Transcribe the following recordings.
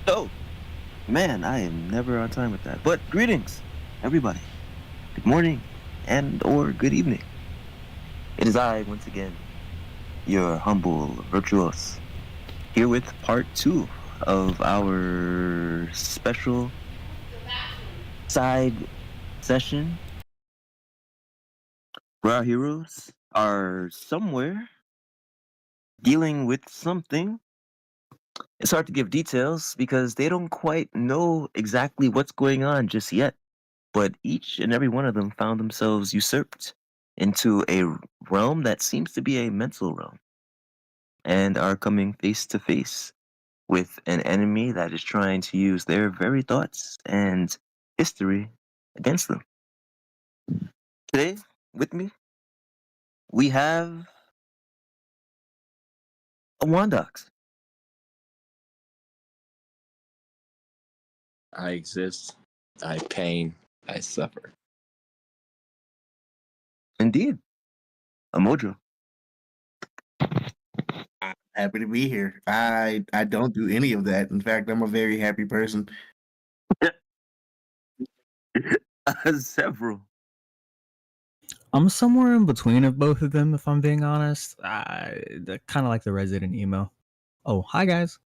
Oh, man, I am never on time with that. But greetings, everybody. Good morning and or good evening. It is I, once again, your humble Virtuous, here with part two of our special side session where our heroes are somewhere dealing with something. It's hard to give details because they don't quite know exactly what's going on just yet. But each and every one of them found themselves usurped into a realm that seems to be a mental realm and are coming face to face with an enemy that is trying to use their very thoughts and history against them. Today, with me, we have a Wondox. I exist. I pain. I suffer. Indeed, a Mojo. Happy to be here. I don't do any of that. In fact, I'm a very happy person. Several. I'm somewhere in between of both of them, if I'm being honest. I kind of like the resident emo. Oh, hi guys.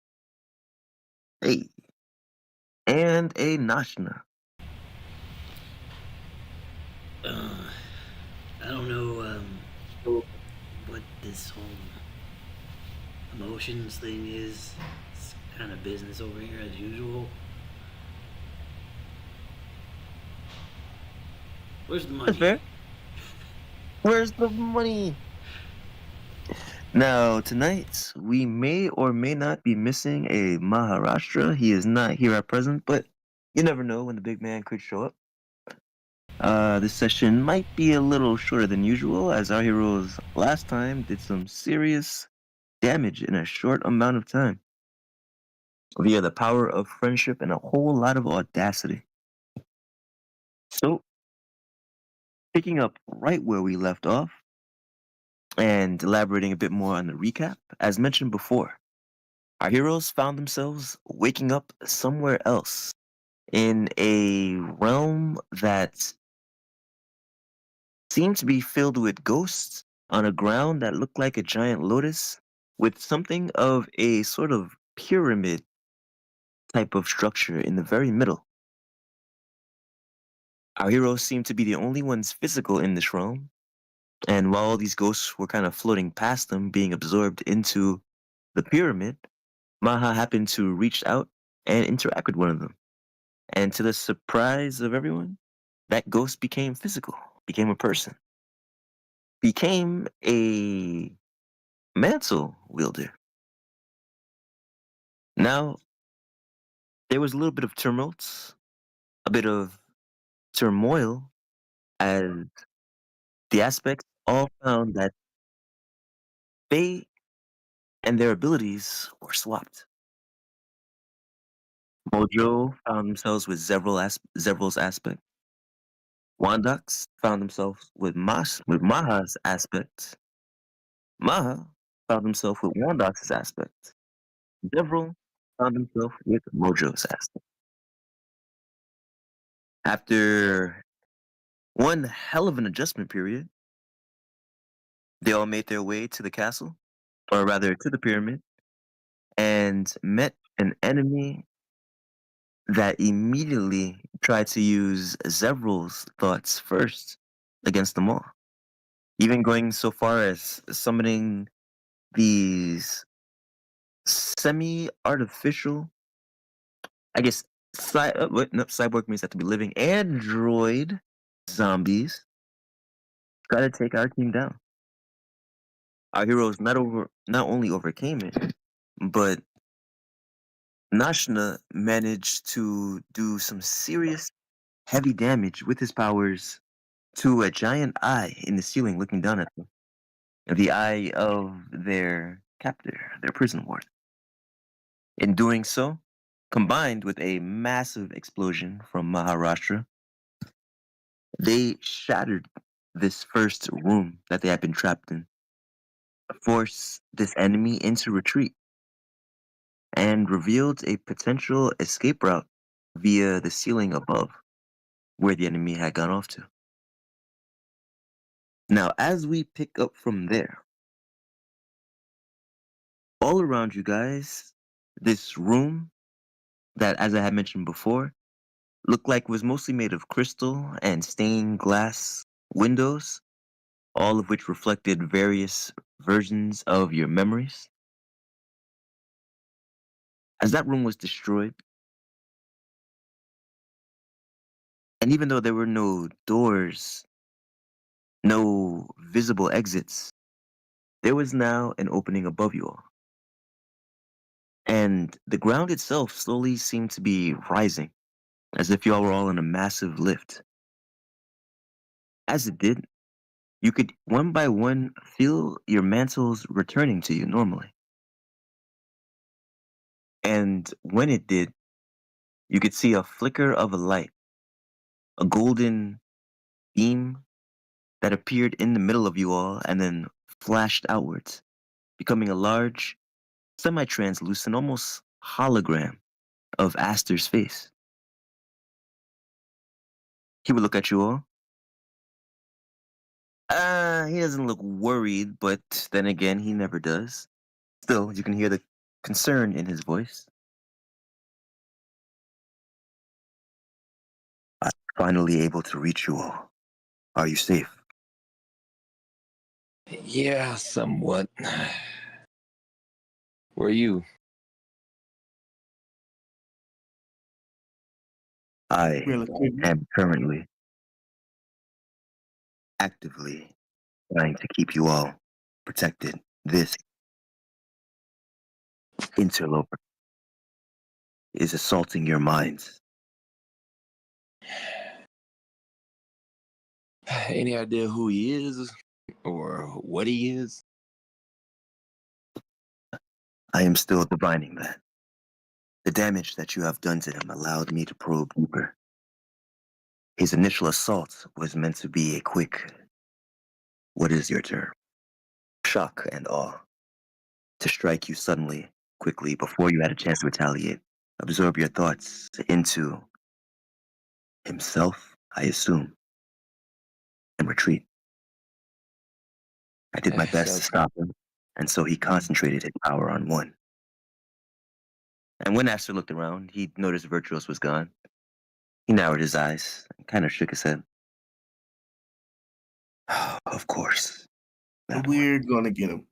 Hey. And a Nashna. I don't know what this whole emotions thing is. It's kind of business over here as usual. Where's the money? That's fair. Where's the money? Now, tonight, we may or may not be missing a Maharashtra. He is not here at present, but you never know when the big man could show up. This session might be a little shorter than usual, as our heroes last time did some serious damage in a short amount of time via the power of friendship and a whole lot of audacity. So, picking up right where we left off and elaborating a bit more on the recap, as mentioned before, our heroes found themselves waking up somewhere else in a realm that seemed to be filled with ghosts on a ground that looked like a giant lotus with something of a sort of pyramid type of structure in the very middle. Our heroes seemed to be the only ones physical in this realm, and while all these ghosts were kind of floating past them, being absorbed into the pyramid, Maha happened to reach out and interact with one of them. And to the surprise of everyone, that ghost became physical, became a person, became a mantle wielder. Now, there was a little bit of tumult, a bit of turmoil, as the aspects all found that they and their abilities were swapped. Mojo found themselves with Zevril's aspect. Wondox found themselves with Maha's aspect. Maha found himself with Wondox's aspect. Zevril found himself with Mojo's aspect. After one hell of an adjustment period, they all made their way to the castle, or rather to the pyramid, and met an enemy that immediately tried to use Zevril's thoughts first against them all. Even going so far as summoning these semi-artificial, I guess, cyborg means that to be living android zombies, try to take our team down. Our heroes not only overcame it, but Nashna managed to do some serious heavy damage with his powers to a giant eye in the ceiling looking down at them. The eye of their captor, their prison warden. In doing so, combined with a massive explosion from Maharashtra, they shattered this first room that they had been trapped in, forced this enemy into retreat, and revealed a potential escape route via the ceiling above, where the enemy had gone off to. Now, as we pick up from there, all around you guys, this room that, as I had mentioned before, looked like was mostly made of crystal and stained glass windows, all of which reflected various versions of your memories. As that room was destroyed, and even though there were no doors, no visible exits, there was now an opening above you all. And the ground itself slowly seemed to be rising, as if y'all were all in a massive lift. As it did, you could one by one feel your mantles returning to you normally. And when it did, you could see a flicker of a light, a golden beam that appeared in the middle of you all and then flashed outwards, becoming a large, semi-translucent, almost hologram of Aster's face. He would look at you all. He doesn't look worried, but then again, he never does. Still, you can hear the concern in his voice. I'm finally able to reach you all. Are you safe? Yeah, somewhat. Where are you? I Relatively. am currently actively trying to keep you all protected. This interloper is assaulting your minds. Any idea who he is or what he is? I am still divining that. The damage that you have done to him allowed me to probe deeper. His initial assault was meant to be a quick, what is your term? Shock and awe. To strike you suddenly, quickly, before you had a chance to retaliate. Absorb your thoughts into himself, I assume, and retreat. I did my best to stop him, and so he concentrated his power on one. And when Aster looked around, he noticed Vyrtuous was gone. He narrowed his eyes and kind of shook his head. Of course. That one. We're gonna get him.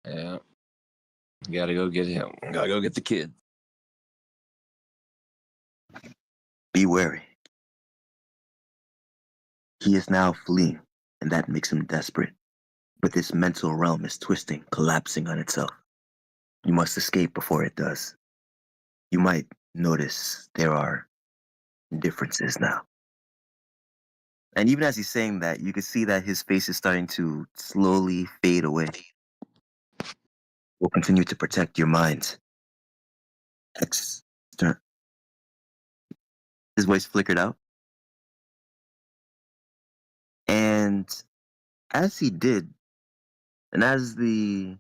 Yeah. Gotta go get him. Gotta go get the kid. Be wary. He is now fleeing, and that makes him desperate. But this mental realm is twisting, collapsing on itself. You must escape before it does. You might notice there are differences now. And even as he's saying that, you can see that his face is starting to slowly fade away. We'll continue to protect your minds. His voice flickered out. And as he did, and as the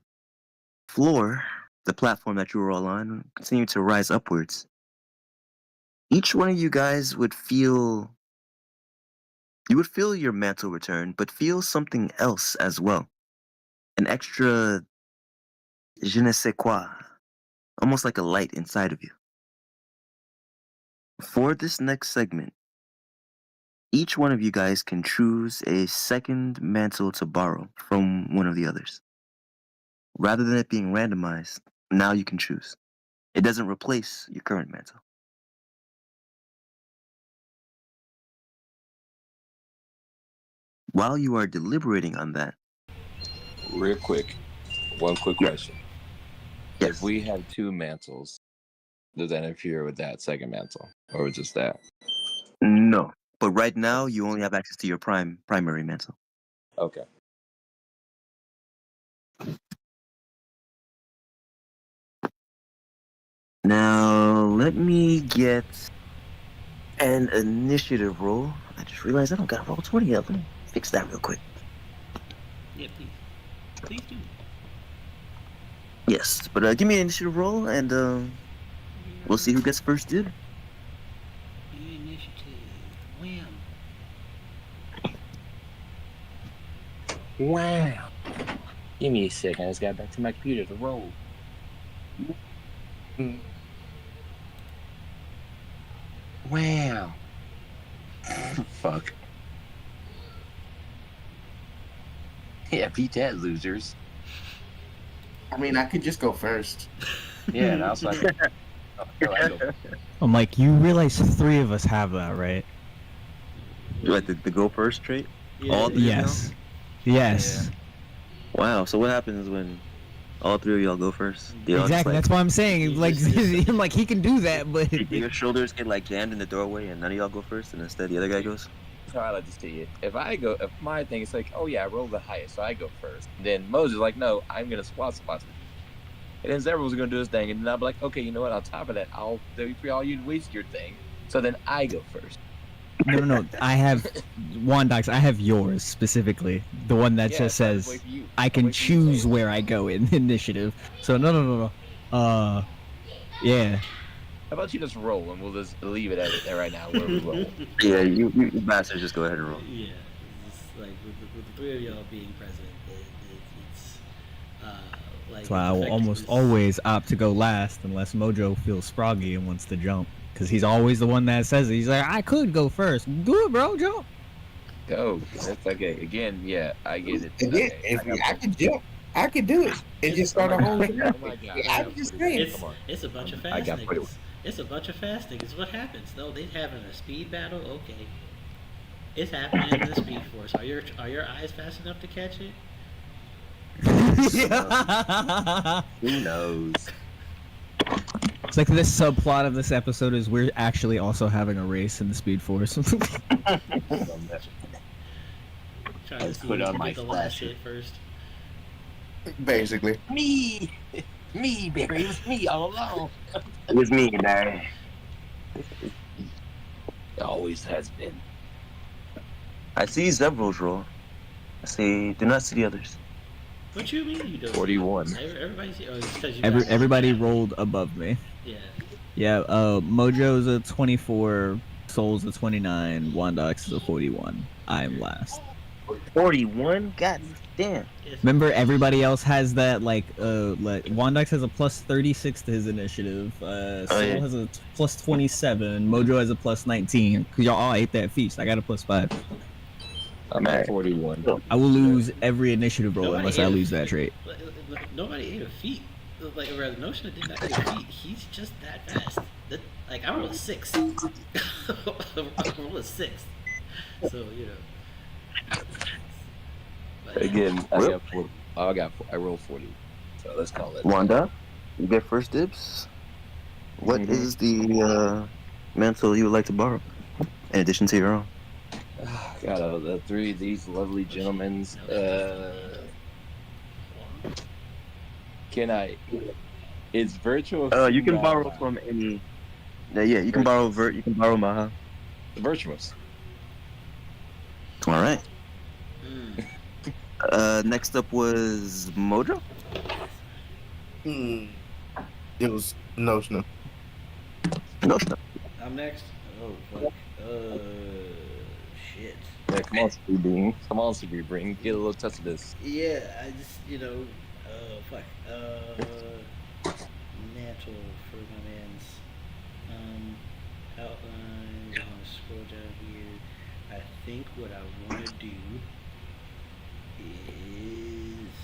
floor, the platform that you were all on, continued to rise upwards, each one of you guys would feel your mantle return, but feel something else as well. An extra je ne sais quoi, almost like a light inside of you. For this next segment, each one of you guys can choose a second mantle to borrow from one of the others. Rather than it being randomized, now you can choose. It doesn't replace your current mantle. While you are deliberating on that, Real quick. One quick Yeah. question. yes, If we have two mantles, does that interfere with that second mantle? Or just that? no. But right now, you only have access to your primary mantle. Okay. Now, let me get an initiative roll. I just realized I don't got roll 20 yet. Let me fix that real quick. Yeah, please. Please do. Yes, but give me an initiative roll, and we'll see who gets first dib. Your initiative. Wham. Wow. Give me a second. I just got back to my computer to roll. Wow. Fuck. Yeah, beat that, losers. I mean, I could just go first. Yeah, and also I go. I'm like, you realize 3 of us have that, right? What, the go first trait? Yeah, All three now? Yes. Yes. Wow. So what happens when all 3 of y'all go first? Do y'all Exactly. That's Just, why I'm saying, You like, just- I'm like, he can do that, but like, do your shoulders get like jammed in the doorway, and none of y'all go first, and instead the other guy goes? That's how I like to see it. If my thing is like, oh yeah, I roll the highest, so I go first. Then Mojo's like, no, I'm gonna swap spots with you. And then Zevril was gonna do his thing, and then I'll be like, okay, you know what? On top of that, I'll for all you waste your thing. So then I go first. no. I have Wondox. I have yours specifically, the one that just so I'll says wait for you. I I'll can wait for you to choose say it. where I go in initiative. So no. Yeah. How about you just roll, and we'll just leave it at it right now where we roll. Yeah, you bastards just go ahead and roll. Yeah, it's just like with the 3 of y'all being present, it's like. That's why I will almost effectiveness- always opt to go last unless Mojo feels froggy and wants to jump. Because he's always the one that says it. He's like, I could go first. Do it, bro. Jump. Go. That's okay. Again, yeah, I get it. If Okay, I could jump, I could do it. It just start a whole thing. Oh my God. I'm just saying. It's, Come on. it's a bunch of I fast got put it- niggas. It's a bunch of fast niggas. What happens? No, they having a speed battle. Okay, it's happening in the Speed Force. Are your eyes fast enough to catch it? Who knows? It's like this subplot of this episode is we're actually also having a race in the Speed Force. Trying Let's to see put who's on gonna my get the last flasher. hit first. Basically. Me, baby, it was me all along. It was me, man. It always has been. I see Zevril's roll. Do not see the others. What you mean you don't? 41. Everybody see? Oh, it's 'cause you guys- Everybody rolled above me. Yeah. Yeah, Mojo's a 24, Soul's a 29, Wondox is a 41. I am last. 41? God damn. It's- Remember, everybody else has that, like Wondox has a plus 36 to his initiative, Soul yeah. has a plus 27, Mojo has a plus 19, because y'all all ate that feast. I got a plus 5. I'm at 41. I will lose every initiative roll Nobody unless I ate a lose that feat. trait. Nobody ate a feat. Like, rather, Notion did not eat a feat. He's just that fast. Like, I roll a 6. I roll a 6. So, you know. But, yeah. Again, I rolled 40. So let's call it. Wanda, you get first dibs. What Mhm. is the mantle you would like to borrow, in addition to your own? Got the 3 of these lovely gentlemen. Can I? It's Vyrtuous. You can borrow from any. Yeah, you can borrow Vert. You can borrow Maha. Vyrtuous. All right. Mm. Next up was Mojo. It was notional. No. I'm next. Oh, fuck. Shit. Yeah, come on, Speed Come on, Speed Bring. Get a little touch of this. Yeah, I just, fuck. Mantle for my man's outline. I'm gonna scroll down here. I think what I want to do is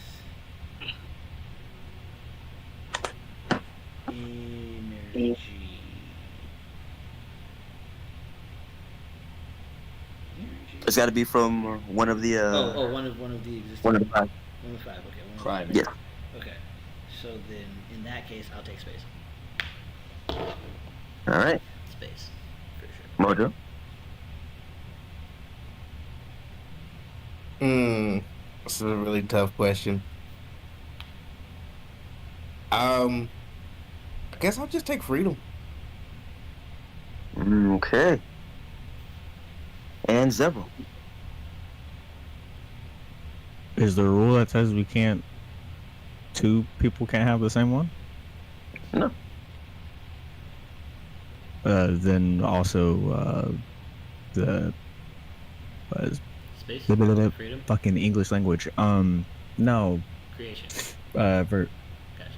energy. It's got to be from one of the. One of the existing. One of the 5. 1 of 5. Okay. 1 of Crime. 5. Yeah. Okay. So then, in that case, I'll take space. All right, Space, for sure. Mojo. This is a really tough question. I guess I'll just take freedom. Okay. And Zevril. Is there a rule that says we can't two people can't have the same one? No. Then also the Space? the Freedom? fucking English language. No. Creation. Vert. Gotcha.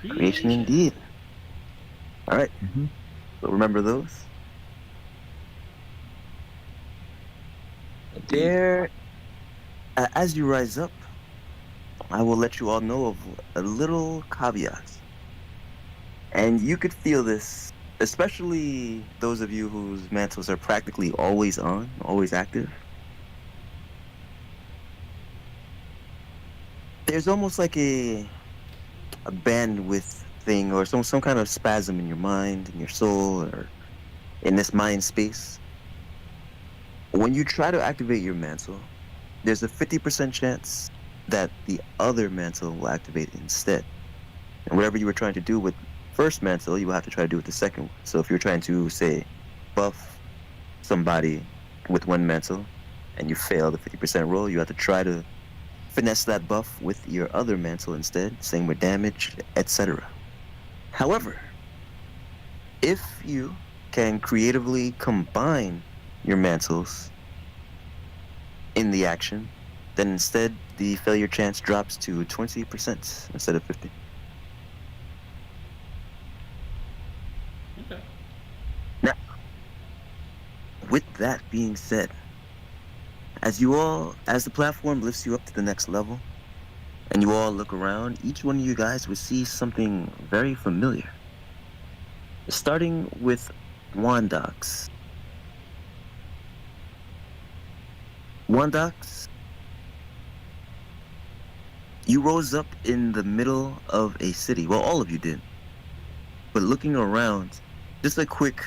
Creation indeed. All right. Mm-hmm. So remember those. Indeed. There, as you rise up, I will let you all know of a little caveat. And you could feel this, especially those of you whose mantles are practically always on, always active. There's almost like a bandwidth thing or some kind of spasm in your mind, in your soul, or in this mind space. When you try to activate your mantle, there's a 50% chance that the other mantle will activate instead. And whatever you were trying to do with first mantle, you will have to try to do with the second one. So if you're trying to, say, buff somebody with one mantle and you fail the 50% roll, you have to try to finesse that buff with your other mantle instead, same with damage, etc. However, if you can creatively combine your mantles in the action, then instead the failure chance drops to 20% instead of 50. Okay. Now, with that being said, as the platform lifts you up to the next level, and you all look around, each one of you guys will see something very familiar. Starting with Wondox. Wondox, you rose up in the middle of a city. Well, all of you did. But looking around, just a quick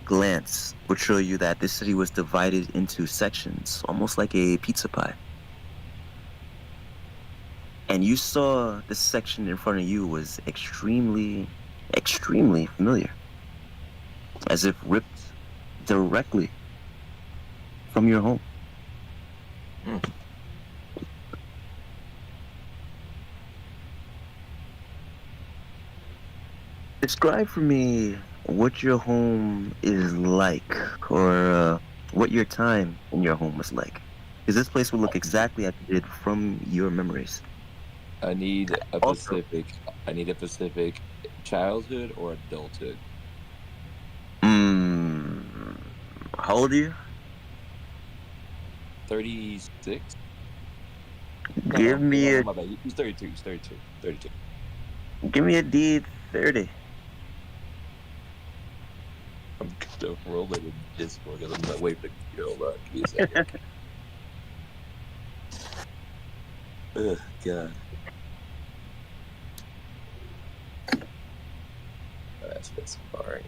glance would show you that this city was divided into sections, almost like a pizza pie. And you saw the section in front of you was extremely, extremely familiar. As if ripped directly from your home. Describe for me what your home is like, or what your time in your home was like. Because this place will look exactly like it did from your memories. I need a Also- specific childhood or adulthood. How old are you? 36. Give me a my bad. He's 32. He's 32. 32. give me a D30. I'm gonna roll it in Discord because I'm not waiting for the girl. Give me a second. Ugh, God. That's sparring.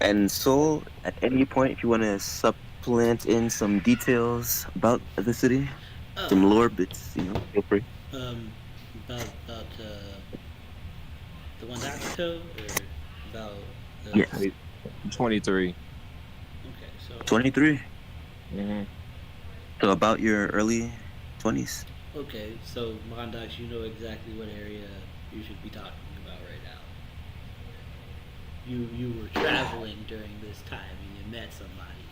And Soul, at any point, if you want to supplant in some details about the city, some lore bits, feel free. About the one Mexico or about the Yes. 23. Okay, so 23. Mm-hmm. So about your early 20s. okay, so Mondox, you know exactly what area you should be talking about right now. You were traveling during this time and you met somebody.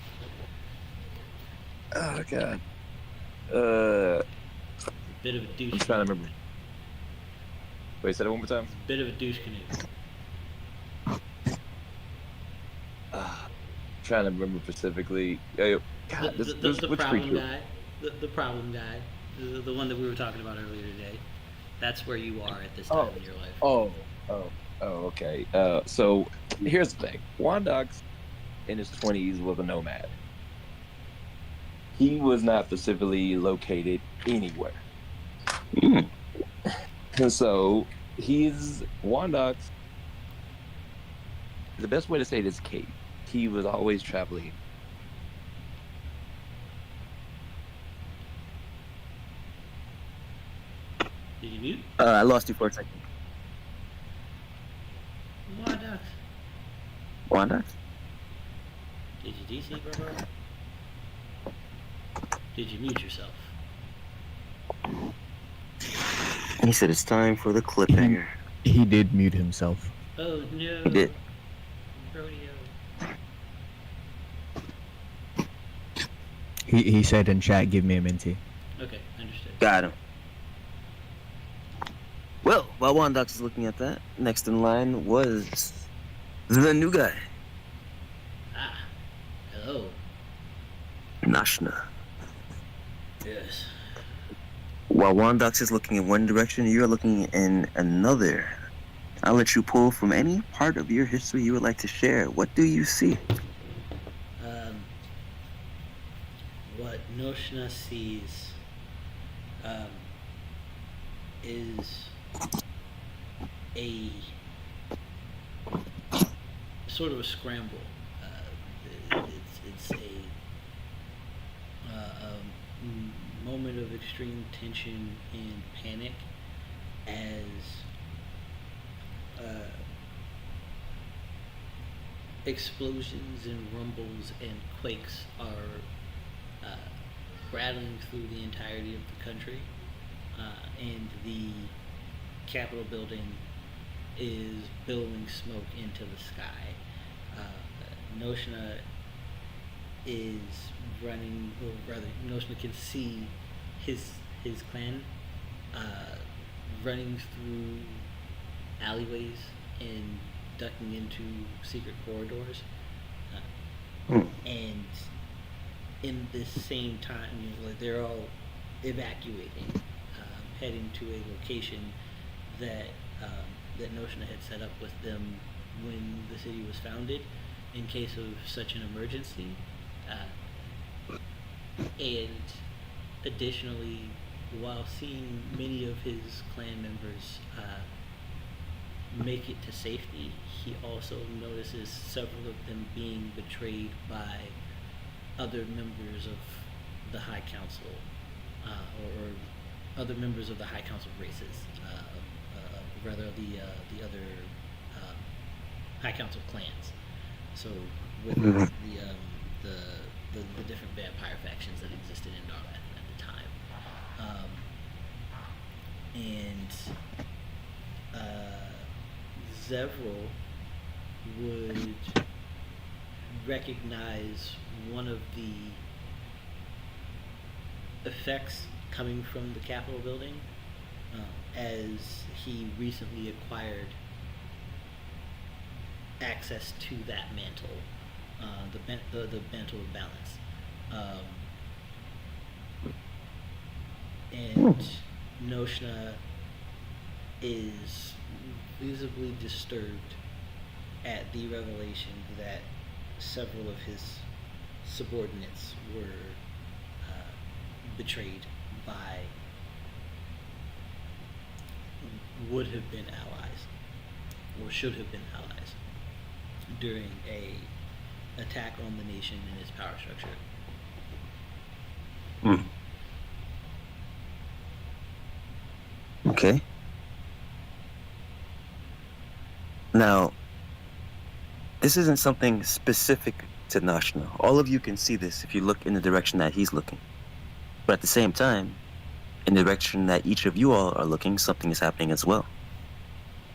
Oh God. Bit of a douche. I'm trying to remember. Wait, say that one more time. Bit of a douche canoe. Trying to remember specifically. God, The which problem creature? guy, the problem guy, the one that we were talking about earlier today. That's where you are at this time in your life. Okay. So here's the thing. Wondox in his 20s was a nomad. He was not specifically located anywhere. And so he's Wondox. The best way to say it is Kate. He was always traveling. Did you mute? I lost you for a second. Mondox. Wanda? Did you DC, bro? Did you mute yourself? He said it's time for the cliffhanger. He did mute himself. Oh no. He did. Rodeo. He said in chat, "Give me a minty." Okay, understood. Got him. Well, while Wondox is looking at that, next in line was the new guy, Ah, hello. Nashna. Yes. While Wondox is looking in one direction, you're looking in another. I'll let you pull from any part of your history you would like to share. What do you see? What Noshna sees is a sort of a scramble. It's a moment of extreme tension and panic as explosions and rumbles and quakes are rattling through the entirety of the country, and the Capitol building is billowing smoke into the sky. Noshna is running, or rather, Noshna can see his clan running through alleyways and ducking into secret corridors, and in this same time, like they're all evacuating, heading to a location that that Noshna had set up with them when the city was founded, in case of such an emergency. And additionally, while seeing many of his clan members make it to safety, he also notices several of them being betrayed by other members of the High Council, or other members of the High Council races, rather the other High Council clans. So with the different vampire factions that existed in Darlath at the time, and Zevril would recognize one of the effects coming from the Capitol building, as he recently acquired access to that mantle, the mantle of balance, and Noshna is visibly disturbed at the revelation that several of his subordinates were betrayed by would have been allies, or should have been allies, during a attack on the nation and its power structure. Okay. Now, this isn't something specific to Nashna. All of you can see this if you look in the direction that he's looking. But at the same time, in the direction that each of you all are looking, something is happening as well.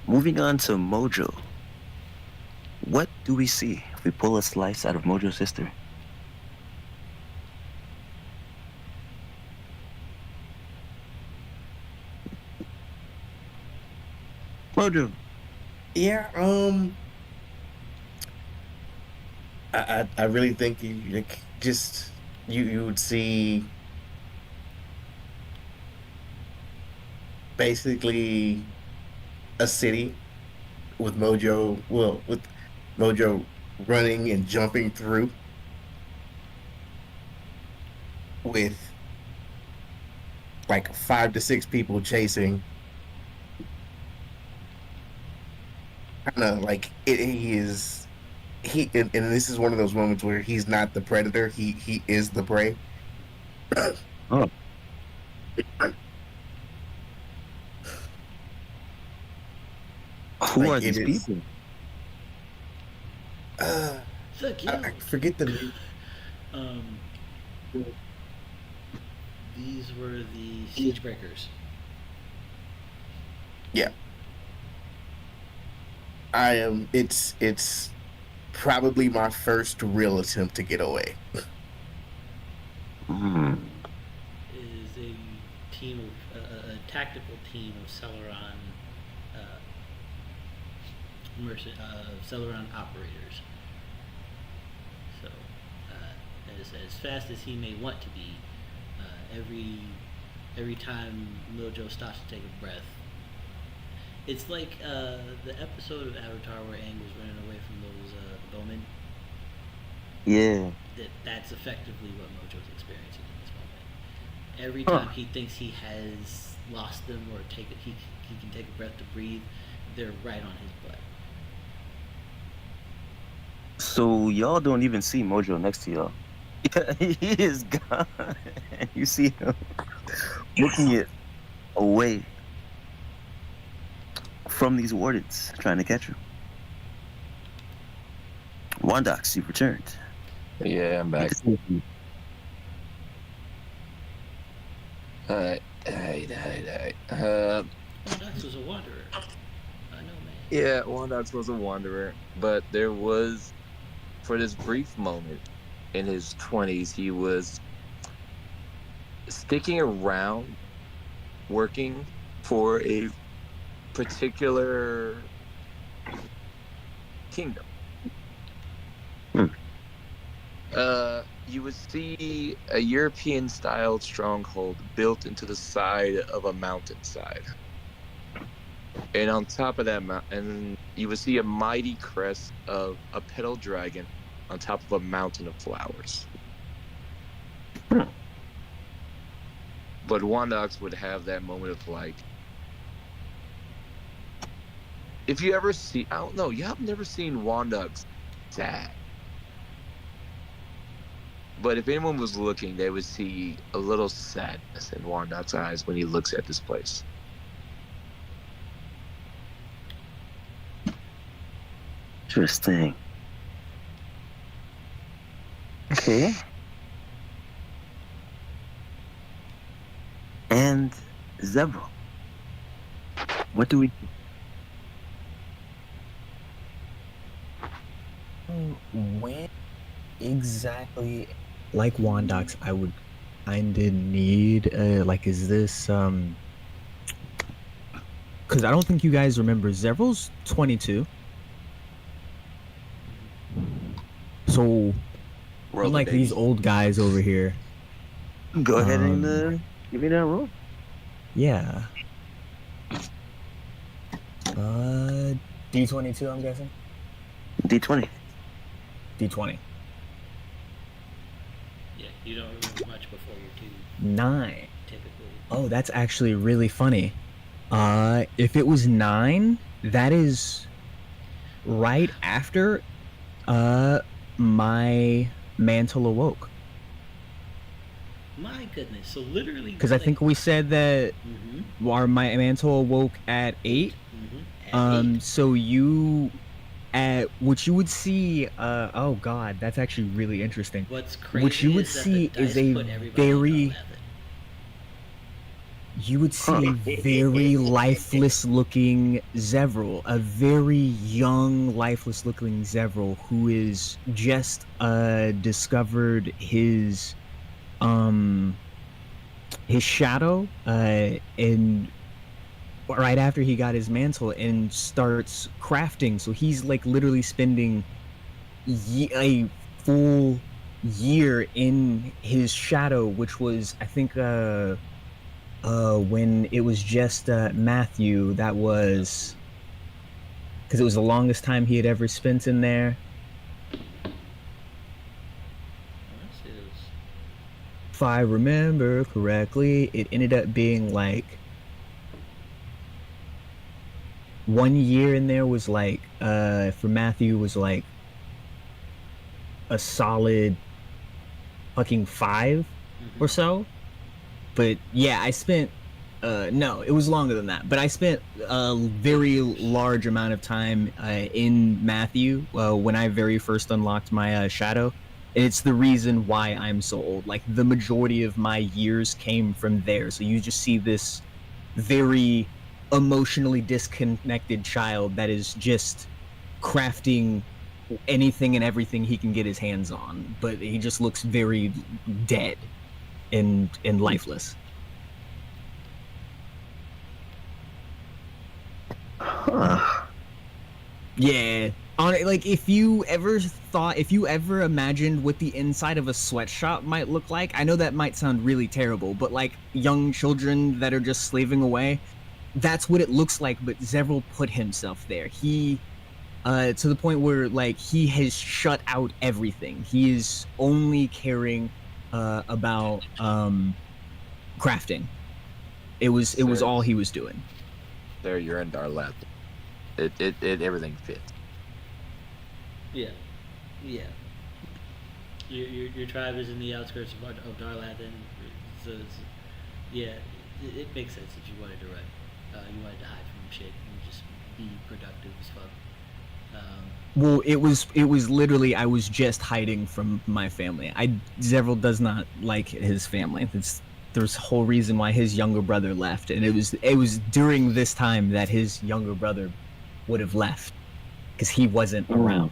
Moving on to Mojo. What do we see if we pull a slice out of Mojo's history? Mojo. Yeah, I really think you like just you would see basically a city with Mojo, well, with Mojo running and jumping through, with like 5 to 6 people chasing. Kind of like and this is one of those moments where he's not the predator, he is the prey. Oh. Who Like, are these it is- people? The guild. I forget the name. Um, these were the siege breakers. Yeah, I am. It's probably my first real attempt to get away. Is a team of a tactical team of Celeron, Celeron operators. So, as fast as he may want to be, every time Mojo stops to take a breath, it's like the episode of Avatar where Aang was running away from those bowmen. Yeah. That's effectively what Mojo's experiencing in this moment. Every time he thinks he has lost them or he can take a breath to breathe, they're right on his butt. So y'all don't even see Mojo next to y'all. He is gone. You see him looking it away from these wardens trying to catch him. Wondox, you've returned. Yeah, I'm back. Alright. Wondox was a wanderer. I know, man. Yeah, Wondox was a wanderer, but there was, for this brief moment in his 20s, he was sticking around, working for a particular kingdom. You would see a European-styled stronghold built into the side of a mountainside. And on top of that mountain, you would see a mighty crest of a petal dragon on top of a mountain of flowers. But Wondox would have that moment of like, if you ever see, I don't know, you have never seen Wondox sad. But if anyone was looking, they would see a little sadness in Wondox's eyes when he looks at this place. Interesting. Okay. And Zevril, what do we do? When exactly, like Wondox, I would kind of need, like, is this, because I don't think you guys remember, Zevril's 22. So, Roll unlike it, these baby. old guys over here, Go ahead and give me that roll. yeah. D22, I'm guessing? D20. D20. Yeah, you don't remember much before you're 9. typically. Oh, that's actually really funny. If it was 9, that is right after my mantle awoke. My goodness, so literally... Because I think we said that my mantle awoke at 8. At 8. So you... what you would see... oh god, that's actually really interesting. What's crazy what you would is that see the dice is a put everybody in very... on that. You would see a very lifeless-looking Zevril, a very young, lifeless-looking Zevril who is just discovered his shadow, and right after he got his mantle and starts crafting. So he's like literally spending a full year in his shadow, which was, I think, when it was just Matthew, that was because it was the longest time he had ever spent in there. If I remember correctly, it ended up being like 1 year in there was like, for Matthew was like a solid fucking 5 or so. But yeah, I spent No, it was longer than that. But I spent a very large amount of time in Matthew when I very first unlocked my shadow. And it's the reason why I'm so old. Like, the majority of my years came from there. So you just see this very emotionally disconnected child that is just crafting anything and everything he can get his hands on. But he just looks very dead and lifeless. Huh. Yeah. Like, if you ever imagined what the inside of a sweatshop might look like, I know that might sound really terrible, but like young children that are just slaving away, that's what it looks like. But Zevril put himself there. He, to the point where like he has shut out everything. He is only caring about crafting. It was all he was doing. There, you're in Darlath. It everything fits. Yeah, yeah. Your tribe is in the outskirts of Darlathan, so yeah, it makes sense that you wanted to run. You wanted to hide from shit and just be productive as fuck. Well, it was literally, I was just hiding from my family. Zevril does not like his family. There's a whole reason why his younger brother left, and it was during this time that his younger brother would have left because he wasn't around.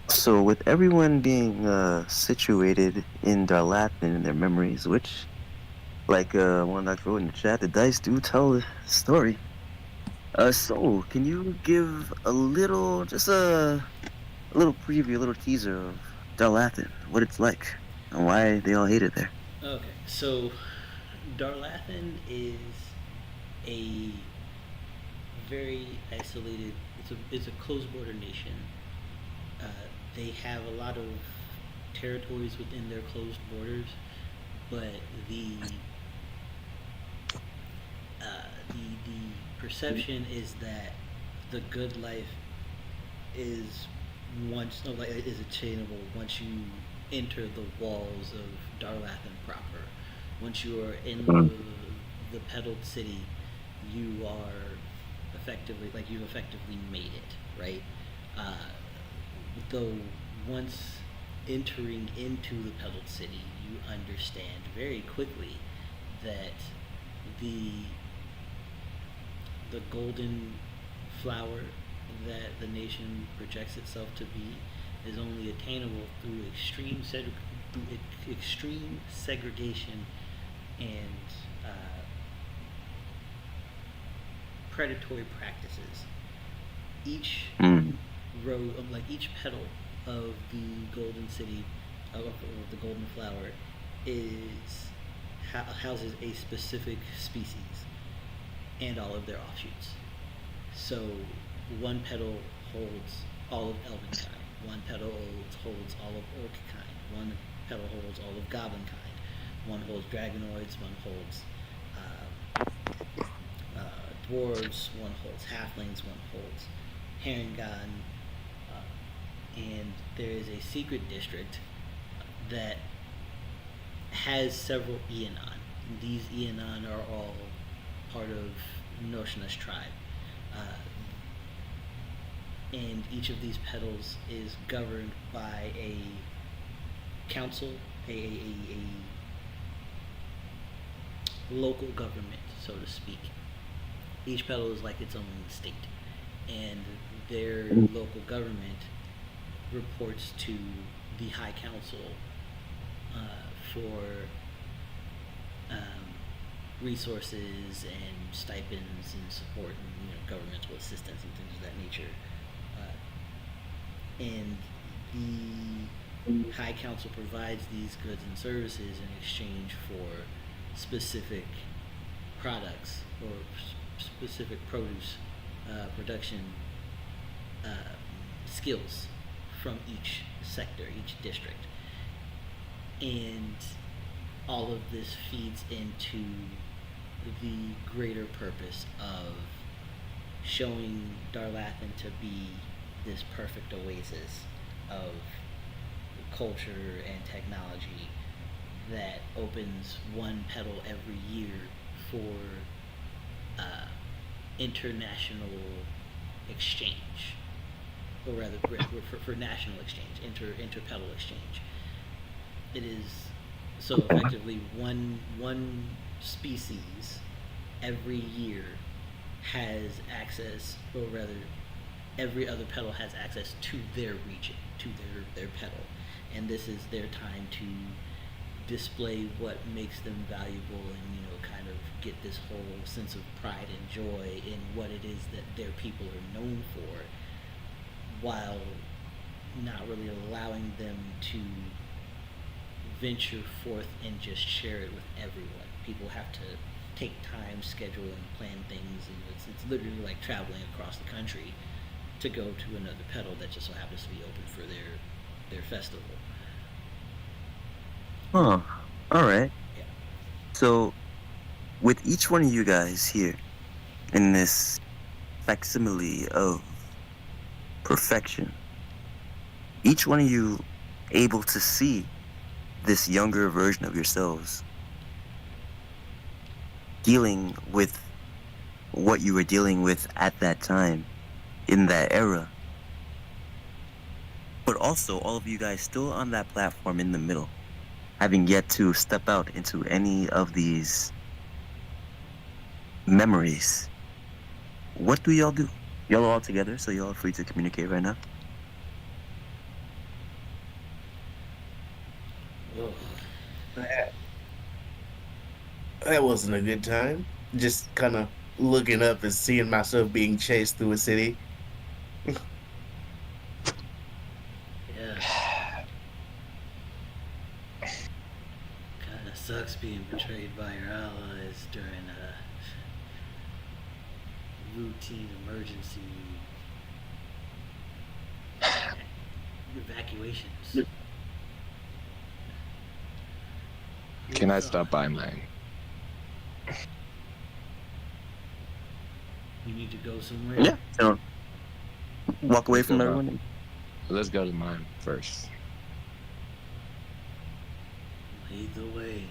So with everyone being situated in Darlath and in their memories, which, like Wondox wrote in the chat, the dice do tell the story. Soul, can you give a little, just a little preview, a little teaser of Darlathan, what it's like, and why they all hate it there? Okay, so Darlathan is a very isolated. It's a closed border nation. They have a lot of territories within their closed borders, but the perception is that the good life is attainable once you enter the walls of Darlathan proper. Once you are in the petaled city, you are you've effectively made it, right? Though once entering into the petaled city, you understand very quickly that the golden flower that the nation projects itself to be is only attainable through extreme segregation and predatory practices. Each row, each petal of the golden city, of the golden flower, houses a specific species and all of their offshoots. So one petal holds all of elvenkind, one petal holds all of orckind, one petal holds all of goblinkind, one holds dragonoids, one holds dwarves, one holds halflings, one holds Harengon, and there is a secret district that has several Eonon. These Eonon are all part of Noshna's tribe. And each of these petals is governed by a council, a local government, so to speak. Each petal is like its own state, and their local government reports to the High Council for resources and stipends and support and governmental assistance and things of that nature. And the High Council provides these goods and services in exchange for specific products or specific produce production skills from each sector, each district. And all of this feeds into the greater purpose of showing Darlathan to be this perfect oasis of culture and technology that opens one petal every year for uh, international exchange, or rather for national exchange, interpetal exchange. It is so effectively one species every year has access, or rather, every other petal has access to their region, to their petal, and this is their time to display what makes them valuable, and kind of get this whole sense of pride and joy in what it is that their people are known for, while not really allowing them to venture forth and just share it with everyone. People have to take time, schedule, and plan things, and it's literally like traveling across the country to go to another petal that just so happens to be open for their festival. Huh. All right. Yeah. So, with each one of you guys here in this facsimile of perfection, each one of you able to see this younger version of yourselves dealing with what you were dealing with at that time in that era. But also, all of you guys still on that platform in the middle, having yet to step out into any of these memories. What do y'all do? Y'all are all together, so y'all are free to communicate right now. Ugh. That wasn't a good time. Just kind of looking up and seeing myself being chased through a city. Yeah. Kind of sucks being betrayed by your allies during routine emergency evacuations. Can I stop by mine? You need to go somewhere. Yeah. So, walk away Let's from go everyone. Let's go to mine first. Lead the way.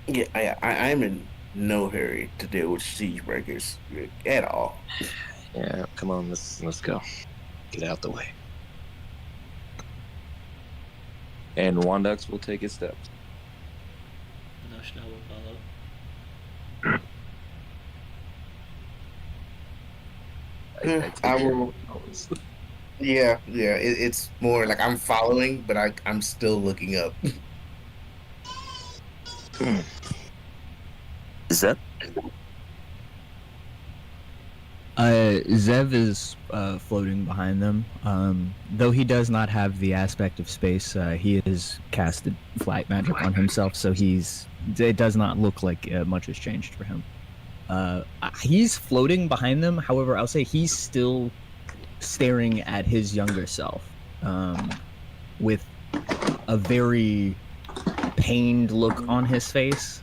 Yeah, I'm in no hurry to deal with siege breakers at all. Yeah, come on, let's go. Get out the way. And Wondox will take his steps. Noshna will follow. I will. Yeah. It's more like I'm following, but I'm still looking up. Zep? Zev is floating behind them. Though he does not have the aspect of space, he has casted flight magic on himself, so it does not look like much has changed for him. He's floating behind them. However, I'll say he's still staring at his younger self, with a very pained look on his face.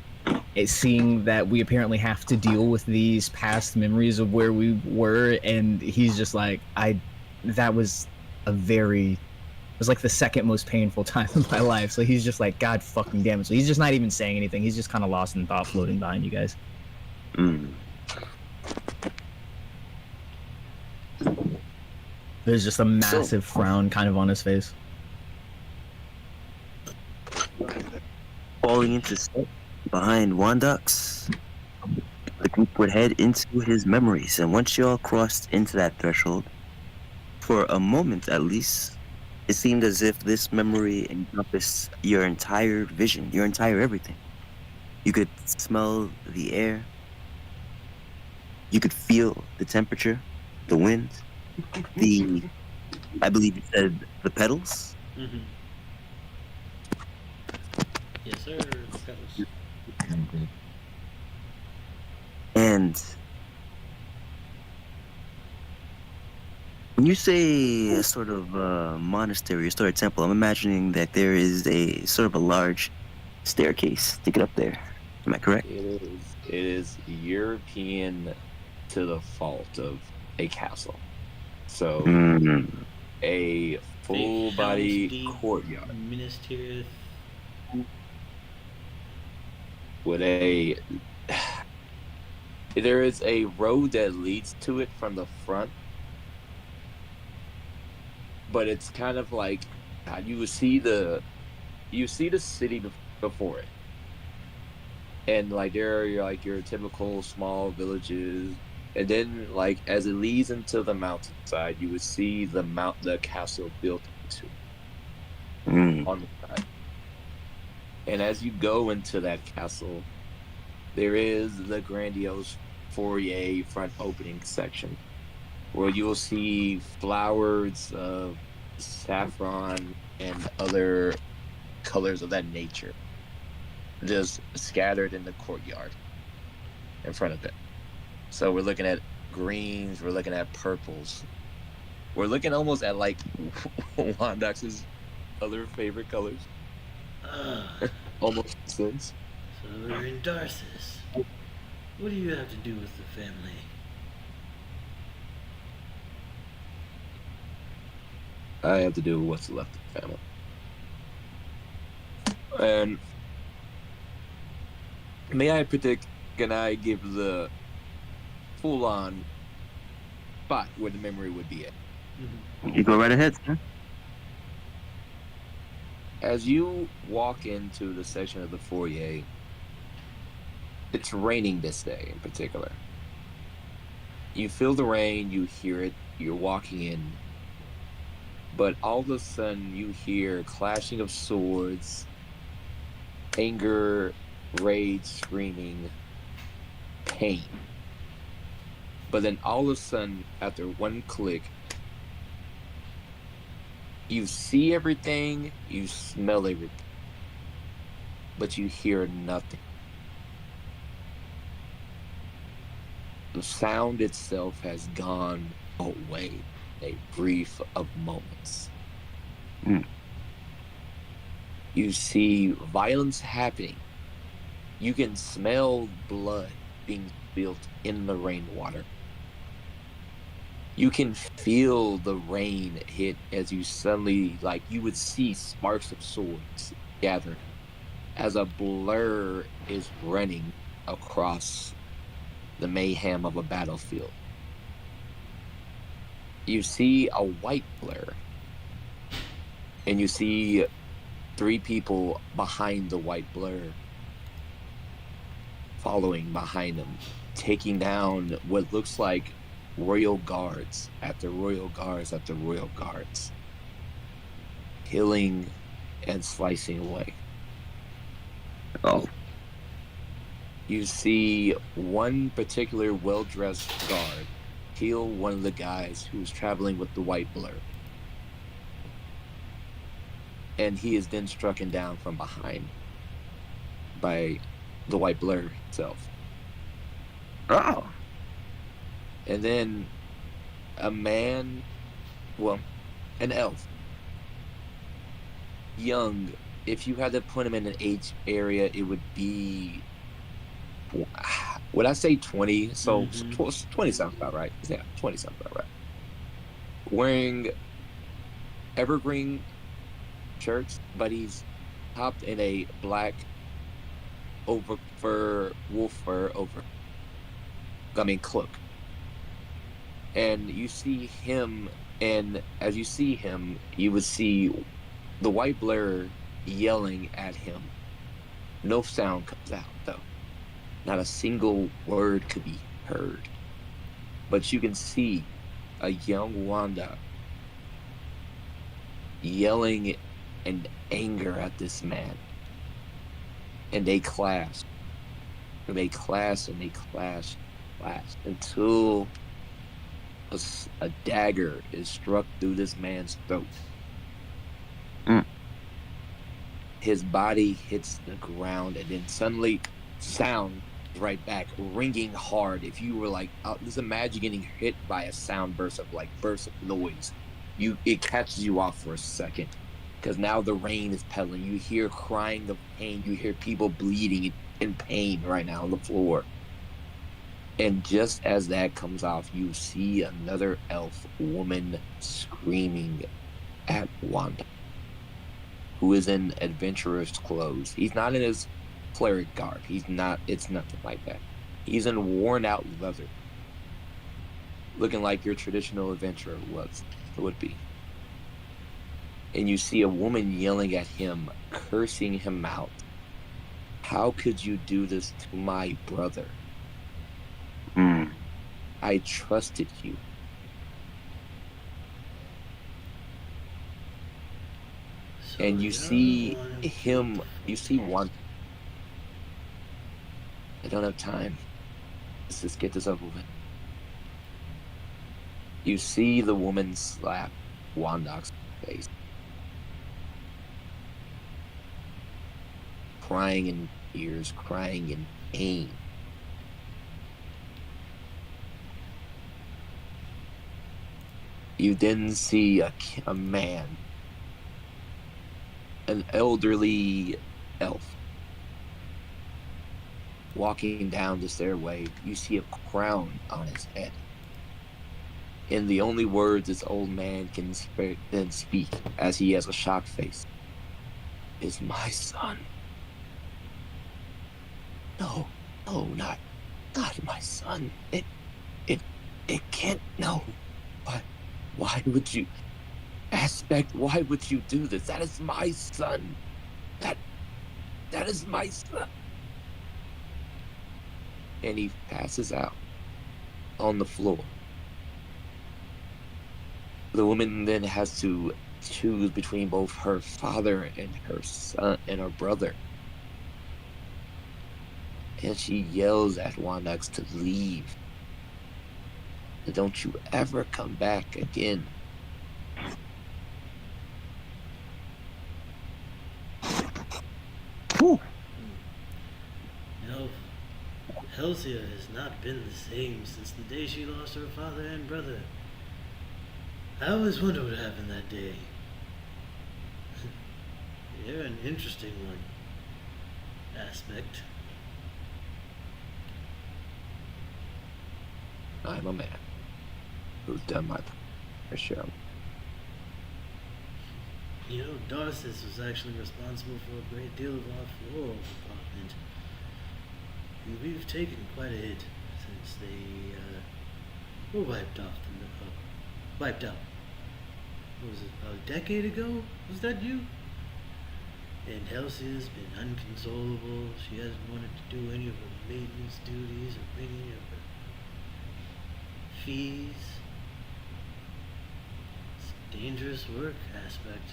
Seeing that we apparently have to deal with these past memories of where we were, and he's just like, that was it was like the second most painful time of my life. So he's just like, God fucking damn it. So he's just not even saying anything. He's just kind of lost in thought, floating behind you guys. There's just a massive frown kind of on his face. Falling into step behind Wondox, the group would head into his memories, and once y'all crossed into that threshold, for a moment at least, it seemed as if this memory encompassed your entire vision, your entire everything. You could smell the air, you could feel the temperature, the wind, I believe you said the petals? Mm-hmm. Yes, sir. Petals. And when you say a sort of monastery, a sort of temple, I'm imagining that there is a sort of a large staircase to get up there. Am I correct? It is European to the fault of a castle. So a full body courtyard. Mysterious. with a there is a road that leads to it from the front, but it's kind of like you would see the city before it, and like there are like your typical small villages, and then like as it leads into the mountainside, you would see the castle built into Mm. on the side. And as you go into that castle, there is the grandiose foyer front opening section where you will see flowers of saffron and other colors of that nature just scattered in the courtyard in front of it. So we're looking at greens, we're looking at purples, we're looking almost at like Wondox's other favorite colors, Ah, almost sense. so we're in Darcis. What do you have to do with the family? I have to do what's left of the family. And may I predict, can I give the full-on spot where the memory would be at? You go right ahead, sir. As you walk into the section of the foyer, it's raining this day in particular. You feel the rain, you hear it, you're walking in, but all of a sudden you hear clashing of swords, anger, rage, screaming, pain. But then all of a sudden, after one click, you see everything, you smell everything, but you hear nothing. The sound itself has gone away a brief of moments. Mm. You see violence happening. You can smell blood being spilled in the rainwater. You can feel the rain hit as you suddenly, like, you would see sparks of swords gather as a blur is running across the mayhem of a battlefield. You see a white blur, and you see 3 people behind the white blur, following behind them, taking down what looks like royal guards after royal guards after royal guards, killing and slicing away. Oh. You see one particular well-dressed guard kill one of the guys who was traveling with the white blur, and he is then struck down from behind by the white blur itself. Oh. And then a man, well, an elf, young. If you had to put him in an age area, it would be, would I say 20? So 20 sounds about right. Yeah, 20 sounds about right. Wearing evergreen shirts, but he's topped in a black wolf fur cloak. And you see him, and as you see him, you would see the white blur yelling at him. No sound comes out, though. Not a single word could be heard. But you can see a young Wanda yelling in anger at this man. And they clash. And they clash and they clash until a dagger is struck through this man's throat. Mm. His body hits the ground, and then suddenly sound right back, ringing hard. If you were like, just imagine getting hit by a sound burst of noise. It catches you off for a second, because now the rain is peddling. You hear crying of pain. You hear people bleeding in pain right now on the floor. And just as that comes off, you see another elf woman screaming at Wanda, who is in adventurer's clothes. He's not in his cleric garb. He's not. It's nothing like that. He's in worn out leather, looking like your traditional adventurer would be. And you see a woman yelling at him, cursing him out. How could you do this to my brother? I trusted you. So And you you're see the one him, who- you see one. I don't have time. Let's just get this over with. You see the woman slap Wondox's face, crying in tears, crying in pain. You then see a man, an elderly elf, walking down the stairway. You see a crown on his head. And the only words this old man can then speak, as he has a shocked face, is my son. No, not my son. It can't. No. Why would you, Aspect? Why would you do this? That is my son. That is my son. And he passes out on the floor. The woman then has to choose between both her father and her son and her brother. And she yells at Wondox to leave. Don't you ever come back again. Whew. You know, Helsia has not been the same since the day she lost her father and brother. I always wonder what happened that day. You're an interesting one, Aspect. I'm a man who's done my share. You know, Darcis was actually responsible for a great deal of our floral department. And we've taken quite a hit since they were wiped out. What was it, about a decade ago? Was that you? And Helsia's been unconsolable. She hasn't wanted to do any of her maintenance duties or bring any of her fees. It's dangerous work, Aspect.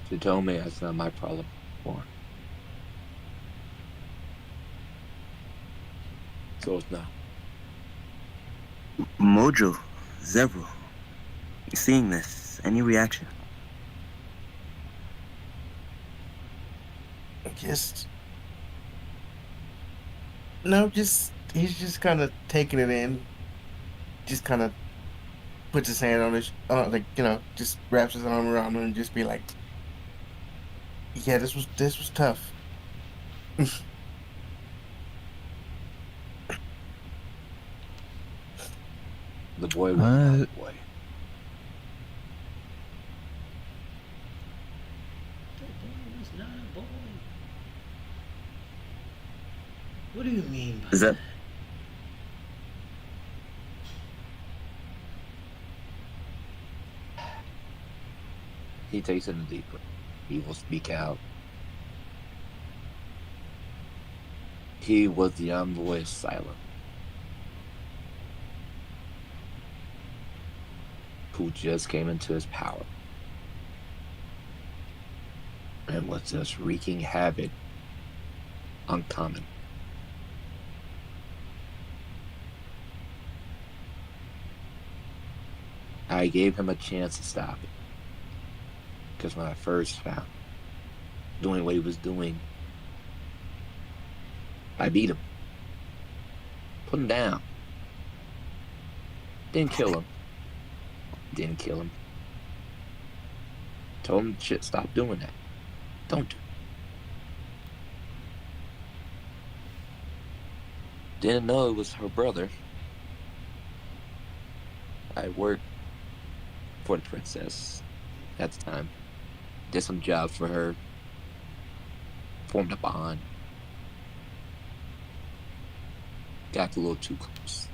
She told me that's not my problem anymore. So it's not. Mojo, Zevril, you seeing this? Any reaction? Just no, he's just kind of taking it in. Just kind of puts his hand on his, just wraps his arm around him and just be like, "Yeah, this was tough." The boy was not a boy. The boy was not a boy. What do you mean by Is that- He takes it in deep breath. He will speak out. He was the envoy of silence, who just came into his power and was just wreaking havoc on Common. I gave him a chance to stop it, because when I first found doing what he was doing, I beat him, put him down, didn't kill him. Told him, shit, stop doing that. Don't do it. Didn't know it was her brother. I worked for the princess at the time. Did some jobs for her. formed a bond. Got a little too close.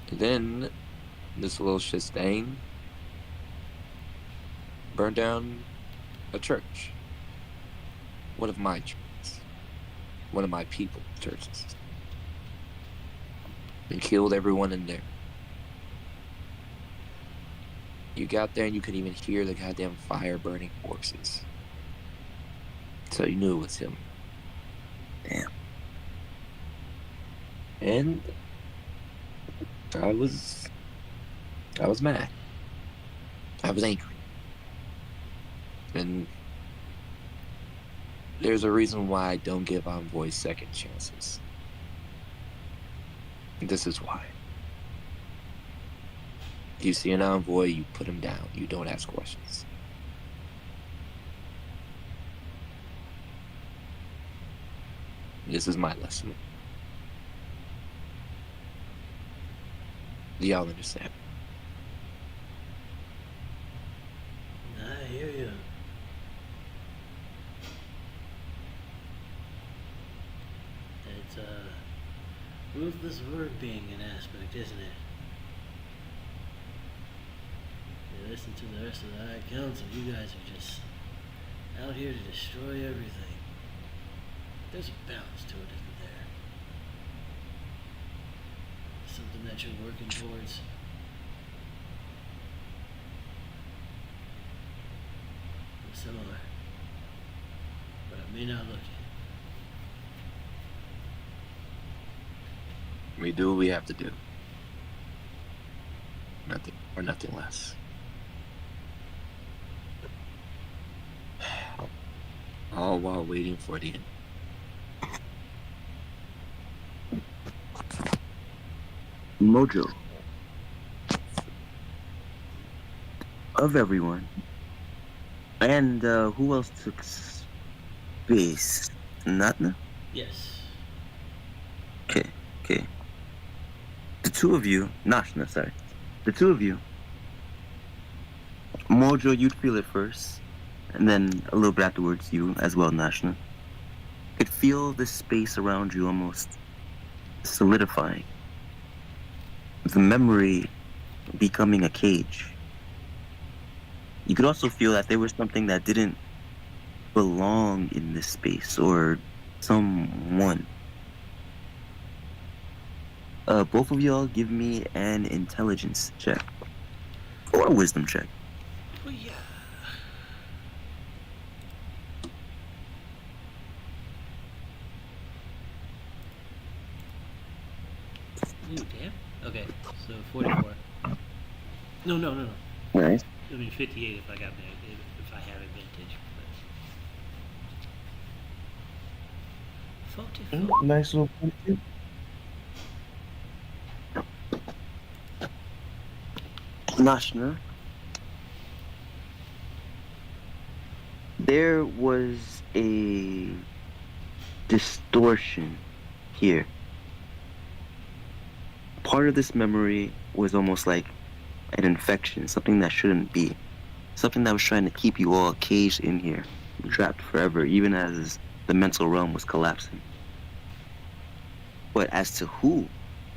And then this little shit stain burned down a church. One of my churches. One of my people's churches. And killed everyone in there. You got there and you could even hear the goddamn fire burning corpses. So you knew it was him. Damn. And I was mad. I was angry. And there's a reason why I don't give envoys second chances. This is why. You see an envoy, you put him down. You don't ask questions. This is my lesson. Do y'all understand? I hear you. It's ruthless work being an aspect, isn't it? You listen to the rest of the High Council, you guys are just out here to destroy everything. There's a balance to it, isn't there? Something that you're working towards. I'm similar, but I may not look it. We do what we have to do. Nothing or nothing less. All while waiting for the end. Mojo. Of everyone. And who else took space? Natna? Yes. Okay. The two of you, Nashna, sorry. The two of you. Mojo, you'd feel it first. And then a little bit afterwards, you as well, Nashna. Could feel the space around you almost solidifying. The memory becoming a cage. You could also feel that there was something that didn't belong in this space, or someone. Both of y'all give me an intelligence check. Or a wisdom check. Well, yeah. Ooh, damn. Okay, so 44. No. Nice. I mean 58 if I got if I have advantage. But 44. Nice little punchy. Nashna. There was a distortion here. Part of this memory was almost like an infection, something that shouldn't be. Something that was trying to keep you all caged in here, trapped forever, even as the mental realm was collapsing. But as to who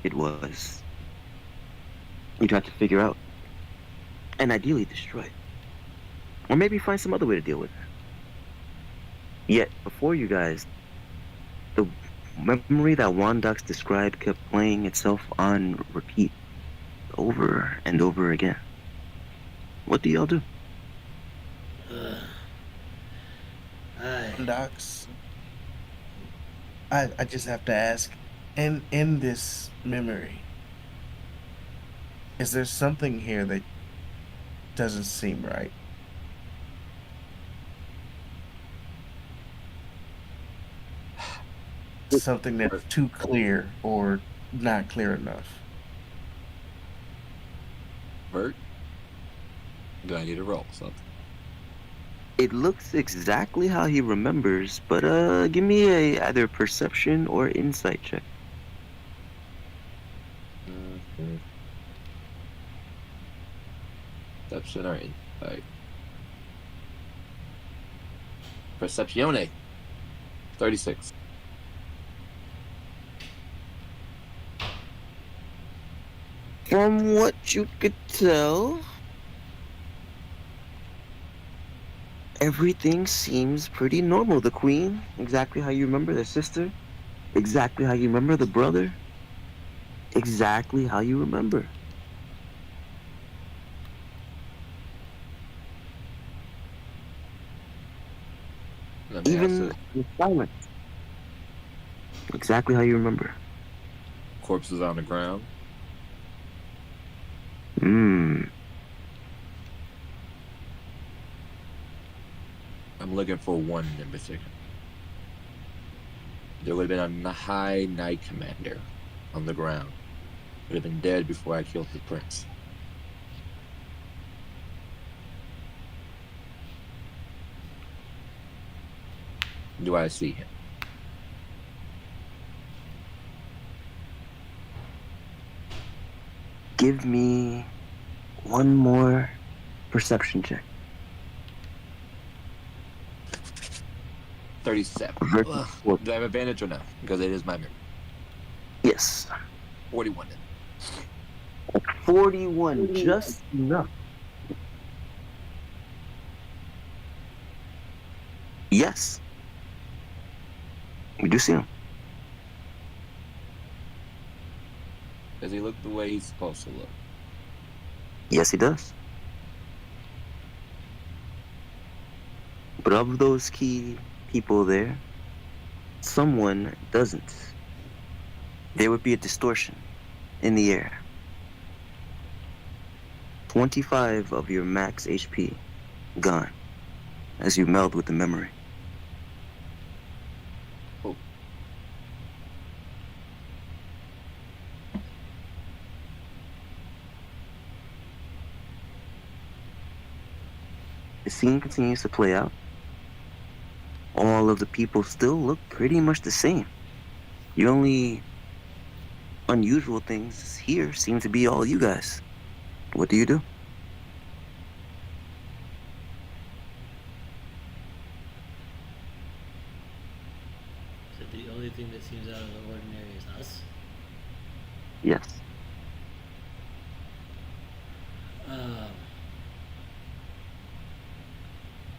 it was, you'd have to figure out. And ideally destroy it. Or maybe find some other way to deal with it. Yet, before you guys, the memory that Wondox described kept playing itself on repeat, over and over again. What do y'all do? Docs. I just have to ask, in this memory, is there something here that doesn't seem right? Something that's too clear or not clear enough. Vert? Do I need to roll something? It looks exactly how he remembers, but give me a either perception or insight check. Perception or insight? Perceptione. 36. From what you could tell, everything seems pretty normal. The queen, exactly how you remember the sister, exactly how you remember the brother, exactly how you remember. Let me ask Even this. the silence, exactly how you remember. Corpses on the ground. Mmm. I'm looking for one in particular. There would have been a high knight commander on the ground. Would have been dead before I killed the prince. Do I see him? Give me one more perception check. 37. Versus four. Do I have advantage or no? Because it is my memory. Yes. 41 then. 41, just enough. Yes. We do see him. Does he look the way he's supposed to look? Yes, he does. But of those key people there, someone doesn't. There would be a distortion in the air. 25 of your max HP gone as you meld with the memory. Oh. The scene continues to play out. All of the people still look pretty much the same. The only unusual things here seem to be all you guys. What do you do? So the only thing that seems out of the ordinary is us. Yes.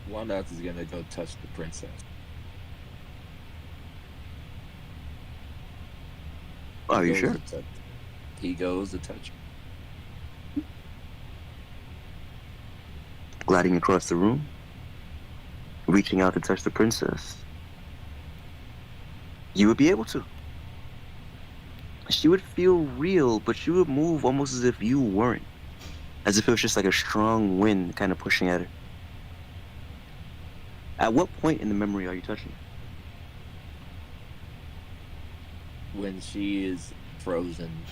Wondox is gonna go touch the princess. Are you Goes sure? to touch- He goes to touch her. Gliding across the room, reaching out to touch the princess. You would be able to. She would feel real, but she would move almost as if you weren't. As if it was just like a strong wind kind of pushing at her. At what point in the memory are you touching her? When she is frozen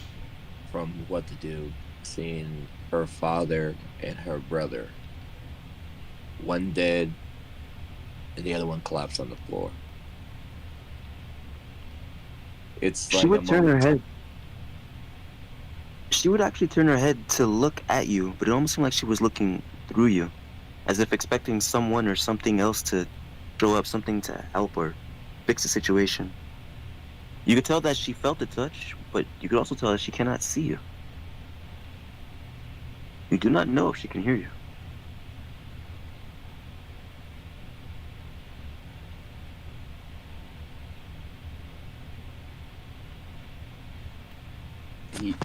from what to do, seeing her father and her brother, one dead and the other one collapsed on the floor. It's She like a would turn her moment. head. She would actually turn her head to look at you, but it almost seemed like she was looking through you, as if expecting someone or something else to show up, something to help or fix the situation. You could tell that she felt the touch, but you could also tell that she cannot see you. You do not know if she can hear you.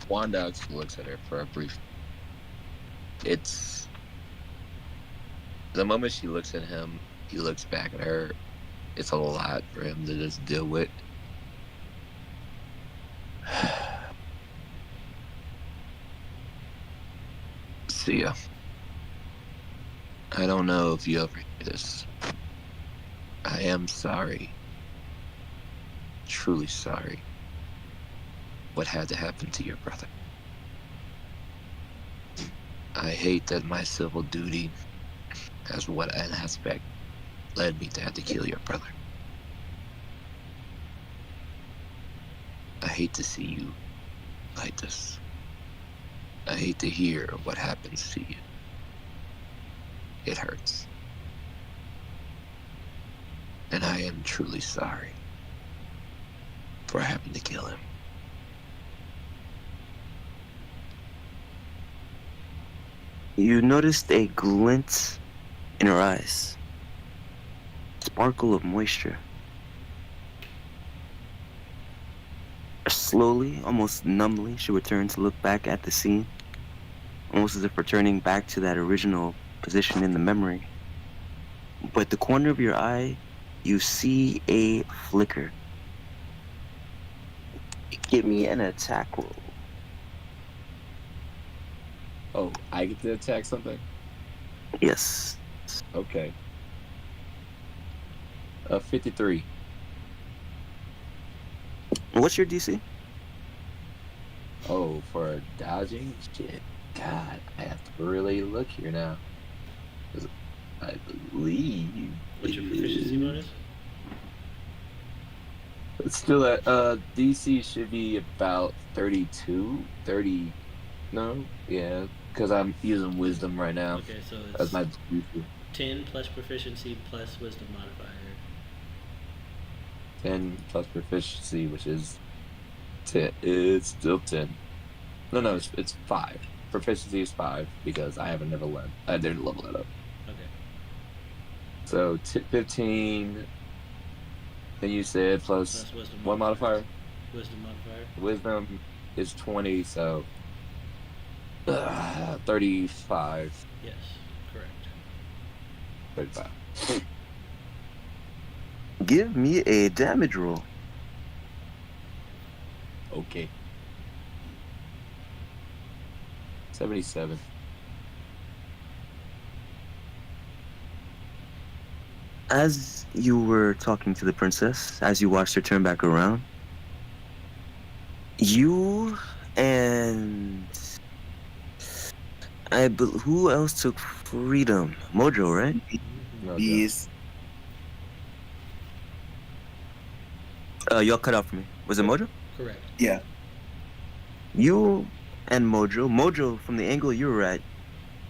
Wondox looks at her for a brief. It's the moment she looks at him, he looks back at her. It's a lot for him to just deal with. See ya. I don't know if you ever hear this. I am sorry. Truly sorry. What had to happen to your brother. I hate that my civil duty as what an aspect led me to have to kill your brother. I hate to see you like this. I hate to hear what happens to you. It hurts. And I am truly sorry for having to kill him. You noticed a glint in her eyes, sparkle of moisture. Slowly, almost numbly, she returned to look back at the scene, almost as if returning back to that original position in the memory. But the corner of your eye, you see a flicker. Give me an attack roll. Oh, I get to attack something? Yes. Okay. 53. What's your DC? Oh, for dodging? Shit. God, I have to really look here now. 'Cause I believe. What's your proficiency bonus? It's still at DC should be about 32, 30. No, yeah, because I'm using wisdom right now. Okay, so That's it's my DC. 10 plus proficiency plus wisdom modifier. 10 plus proficiency, which is 10. It's still 10. No, it's 5. Proficiency is 5 because I haven't never learned. I didn't level that up. Okay. So 15. Then you said plus wisdom one modifier. Wisdom modifier. Wisdom is 20, so 35. Yes, correct. 35. Give me a damage roll. Okay. 77. As you were talking to the princess, as you watched her turn back around, you and who else took freedom? Mojo, right? No, Yes. Y'all cut out for me. Was it Mojo? Correct. Yeah. You and Mojo, from the angle you were at,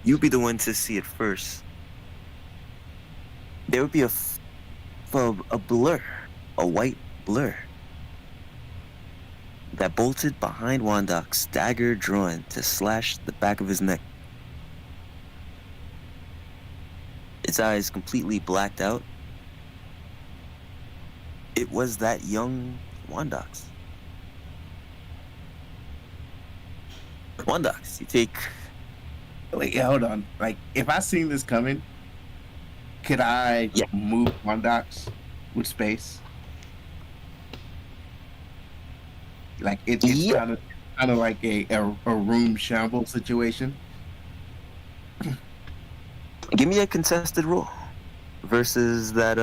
you'd be the one to see it first. There would be a blur, a white blur, that bolted behind Wondox, dagger drawn to slash the back of his neck. Its eyes completely blacked out. It was that young Wondox. Wondox, you take... Wait, yeah, hold on. Like, if I seen this coming, could I Yeah. move Wondox with space? Like, it's Yeah. kind of like a room shamble situation. Give me a contested roll versus that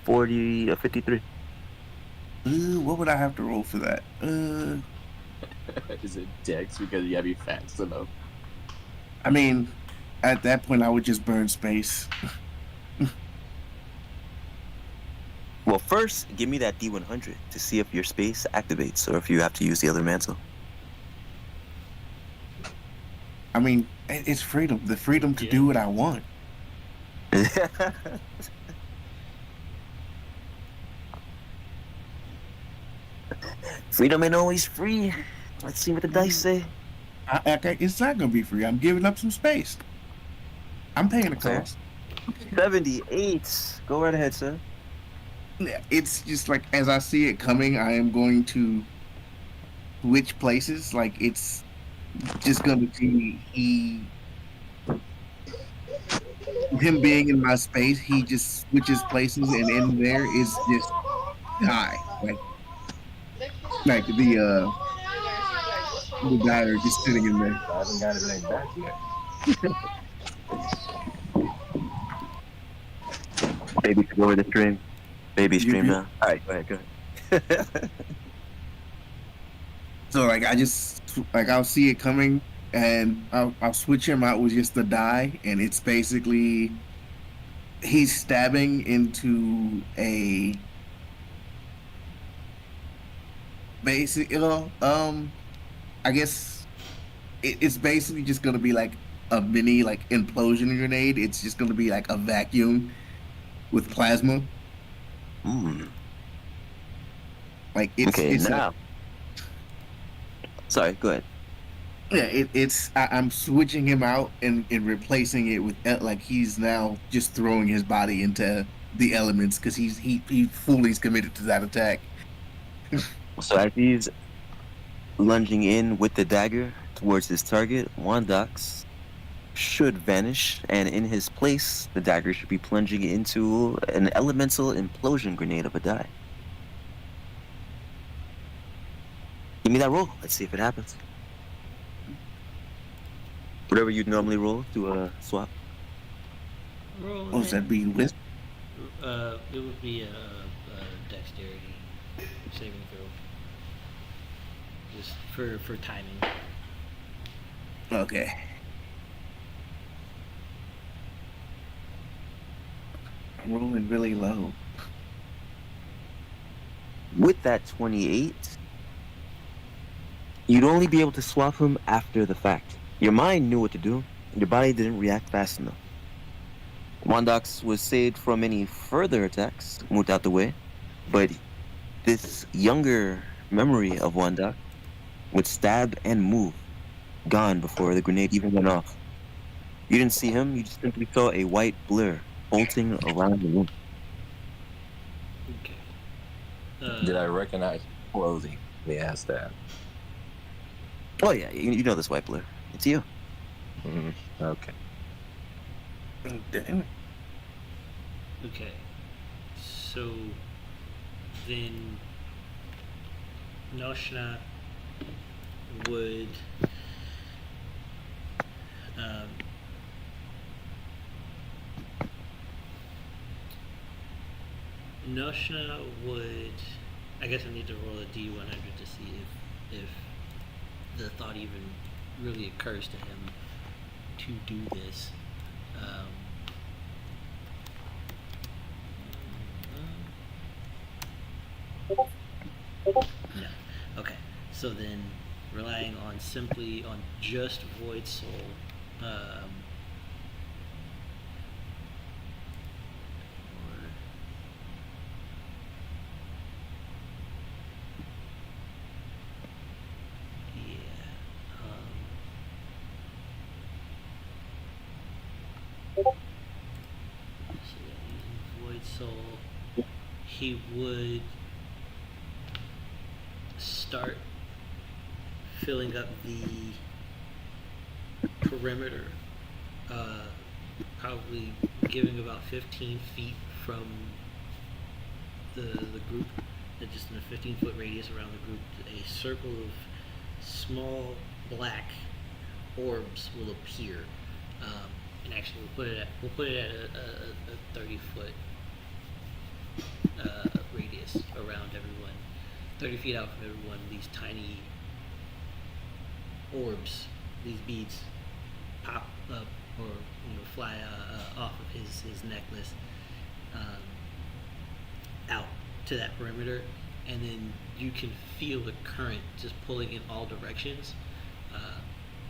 53. What would I have to roll for that? Is it Dex because you have your facts enough? I mean, at that point, I would just burn space. Well, first, give me that D100 to see if your space activates or if you have to use the other mantle. I mean, it's freedom. The freedom to do what I want. Freedom ain't always free. Let's see what the dice say. It's not going to be free. I'm giving up some space. I'm paying the Okay. cost. 78. Go right ahead, sir. It's just like, as I see it coming, I am going to switch places. Like, it's just going to be him being in my space. He just switches places, and in there is just die. Like the guy are just sitting in there. I haven't got it back yet. Baby, go over the stream. Baby, stream You- now. All right, go ahead. So like I'll see it coming, and I'll switch him out with just the die, and it's basically he's stabbing into a basic, I guess it's basically just gonna be like a mini like implosion grenade. It's just gonna be like a vacuum with plasma, Like it's Okay, it's now. Sorry, go ahead. I'm switching him out and replacing it with like he's now just throwing his body into the elements because he fully is committed to that attack. So as he's lunging in with the dagger towards his target, Wondox should vanish, and in his place, the dagger should be plunging into an elemental implosion grenade of a die. Give me that roll. Let's see if it happens. Whatever you'd normally roll to swap. Roll Oh, does that be with? it would be a dexterity saving throw. Just for timing. Okay. I'm rolling really low. With that 28, you'd only be able to swap him after the fact. Your mind knew what to do, your body didn't react fast enough. Wondox was saved from any further attacks, moved out the way, but this younger memory of Wondox would stab and move, gone before the grenade even went off. You didn't see him, you just simply saw a white blur bolting around the room. Okay. Did I recognize clothing? They asked that. Oh yeah, you know this white blur. It's you. Okay. Damn it. Okay. So then Noshna would I guess I need to roll a D100 to see if the thought even really occurs to him to do this. No. Okay. So then, relying on just Void Soul, Void Soul, he would start filling up the perimeter, probably giving about 15 feet from the group, and just in a 15-foot radius around the group, a circle of small black orbs will appear. And actually, we'll put it at a 30-foot radius around everyone. 30 feet out from everyone, these tiny orbs, these beads, pop up or fly off of his necklace out to that perimeter, and then you can feel the current just pulling in all directions.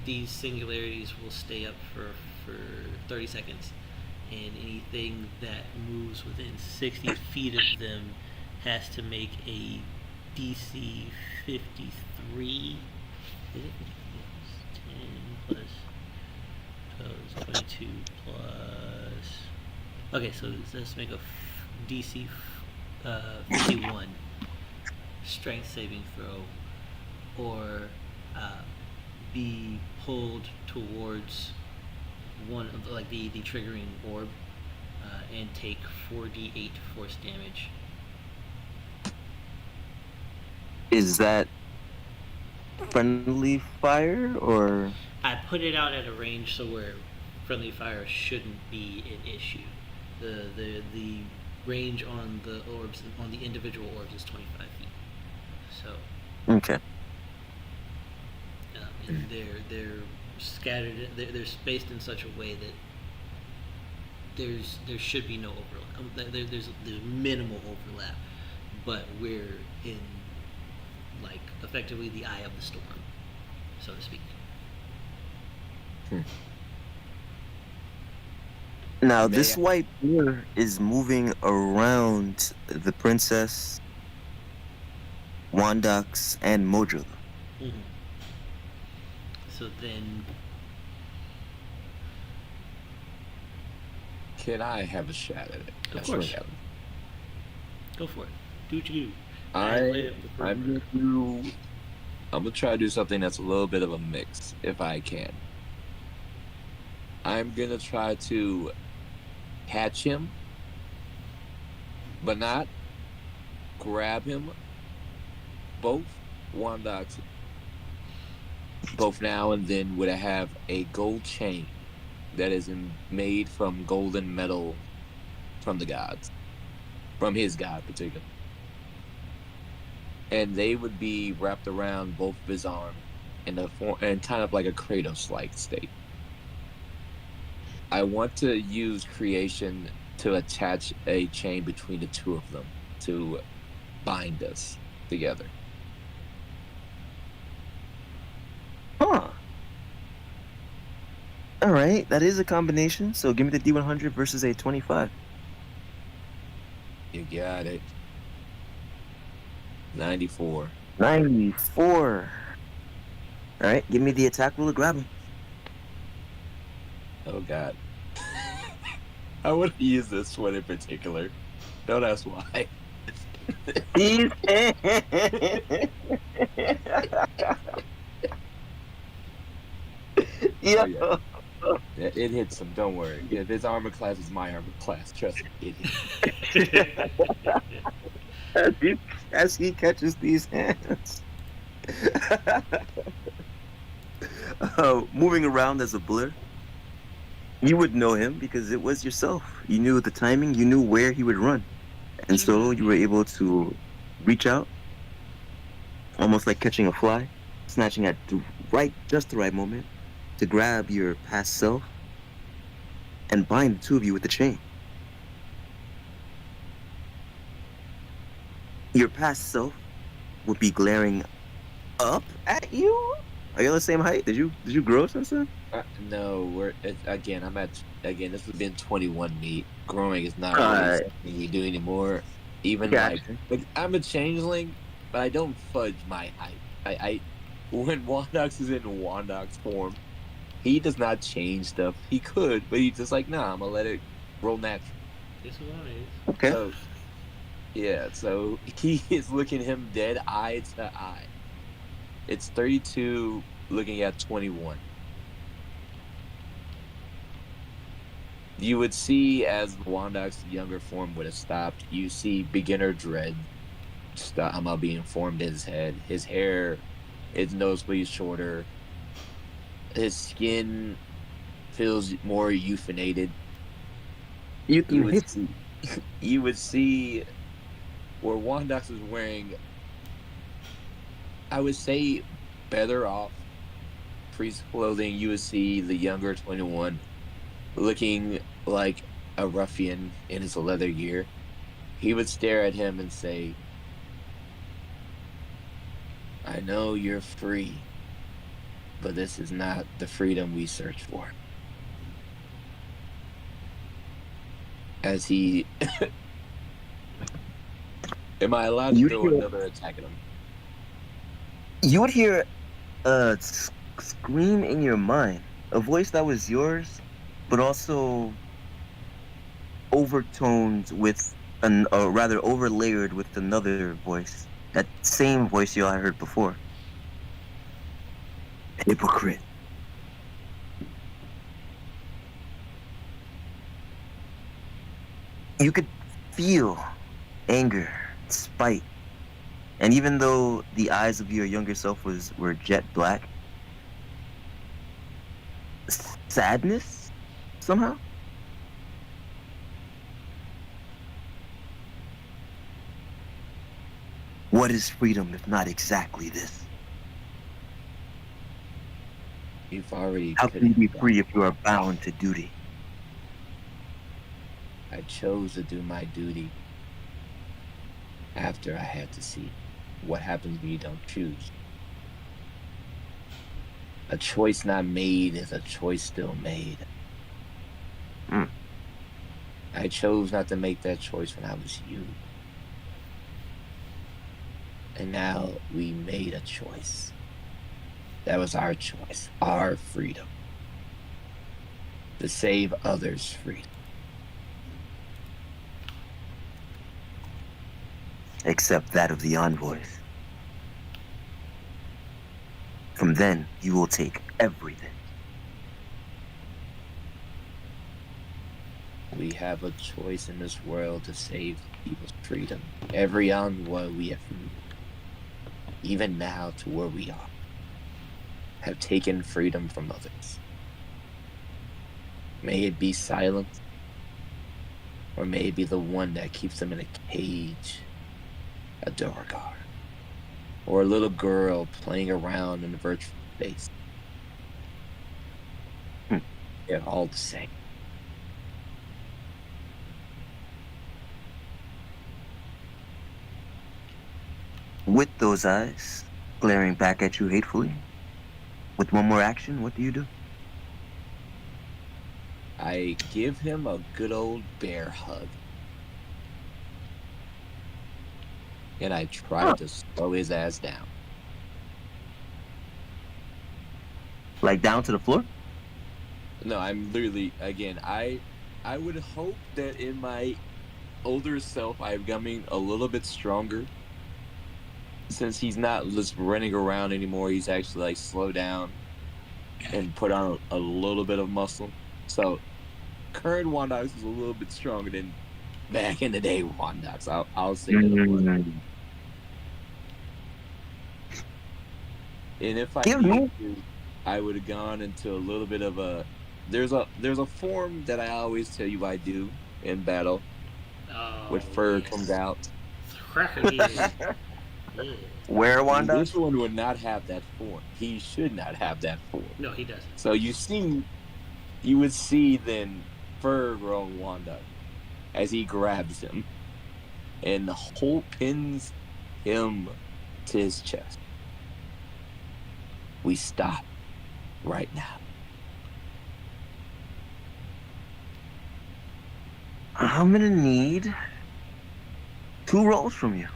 These singularities will stay up for 30 seconds, and anything that moves within 60 feet of them has to make a DC 53. Is it 10 plus 12 is 22 plus. Okay, so let's make a DC 51 strength saving throw, or be pulled towards one of the triggering orb, and take 4d8 force damage. Is that friendly fire or? I put it out at a range so where friendly fire shouldn't be an issue. The range on the orbs, on the individual orbs, is 25 feet. So Okay. And they're scattered. They're spaced in such a way that there should be no overlap. There's minimal overlap, but we're in effectively the eye of the storm, so to speak. Now, May this I- white blur is moving around the princess, Wondox, and Mojo. Mm-hmm. So then, Can I have a shot at it? Of A swing course. at it? go for it. Do what you do. I'm perimeter. gonna try to do something that's a little bit of a mix, if I can. I'm gonna try to catch him, but not grab him. Both Wondox, both now and then, would have a gold chain that is made from golden metal from the gods, from his god particularly. And they would be wrapped around both of his arm in a form and kind of like a Kratos-like state. I want to use creation to attach a chain between the two of them to bind us together. Huh. All right, that is a combination. So give me the D100 versus a 25. You got it. 94. 94. All right, give me the attack roll to grab him. Oh god. I want to use this one in particular. Don't ask why. He's Yo. Oh, yeah. It hits him, don't worry. Yeah, this armor class is my armor class. Trust me, it hits. As he catches these hands. Moving around as a blur. You would know him because it was yourself. You knew the timing, you knew where he would run. And so you were able to reach out, almost like catching a fly, snatching at just the right moment to grab your past self and bind the two of you with the chain. Your past self would be glaring up at you. Are you the same height? Did you grow since then? No, again. This would be in 21 meat. Growing is not Alright. really something we do anymore. Even Gotcha. like I'm a changeling, but I don't fudge my height. I when Wondox is in Wondox form, he does not change stuff. He could, but he's just like, nah, I'm gonna let it roll natural. This one is. Okay. So yeah, so he is looking him dead eye to eye. It's 32 looking at 21. You would see as Wondox's younger form would have stopped, you see beginner dread stop being formed in his head. His hair is noticeably shorter. His skin feels more euphanated. You would see where Wondox is wearing, I would say, better off priest clothing. You would see the younger 21 looking like a ruffian in his leather gear. He would stare at him and say, I know you're free, but this is not the freedom we search for. As he... Am I allowed to throw another attack at him? You would hear a scream in your mind, a voice that was yours, but also overtoned with or rather overlayered with another voice. That same voice you all heard before. Hypocrite. You could feel anger, spite, and even though the eyes of your younger self were jet black, sadness somehow. What is freedom if not exactly this? You've already... How can you be free if you are bound to duty? I chose to do my duty after I had to see what happens when you don't choose. A choice not made is a choice still made. I chose not to make that choice when I was you. And now we made a choice. That was our choice, our freedom. To save others' freedom. Except that of the envoys. From then, you will take everything. We have a choice in this world to save people's freedom. Every envoy we have, even now to where we are, have taken freedom from others. May it be silence, or may it be the one that keeps them in a cage, a Dorgar, or a little girl playing around in the virtual space. They're all the same. With those eyes glaring back at you hatefully, with one more action, what do you do? I give him a good old bear hug. And I try to slow his ass down. Like down to the floor? No, I'm literally, again, I would hope that in my older self I'm becoming a little bit stronger. Since he's not just running around anymore, he's actually like slow down and put on a little bit of muscle. So current Wondox is a little bit stronger than back in the day Wondox. I'll say that. Mm. And if I Give me- needed to, I would have gone into a little bit of a there's a form that I always tell you I do in battle. Oh, When fur yes. comes out. Crocodile. Where, Wanda? This one would not have that form. He should not have that form. No, he doesn't. So you would see then fur grow on Wanda as he grabs him and the whole pins him to his chest. We stop right now. I'm gonna need 2 rolls from you.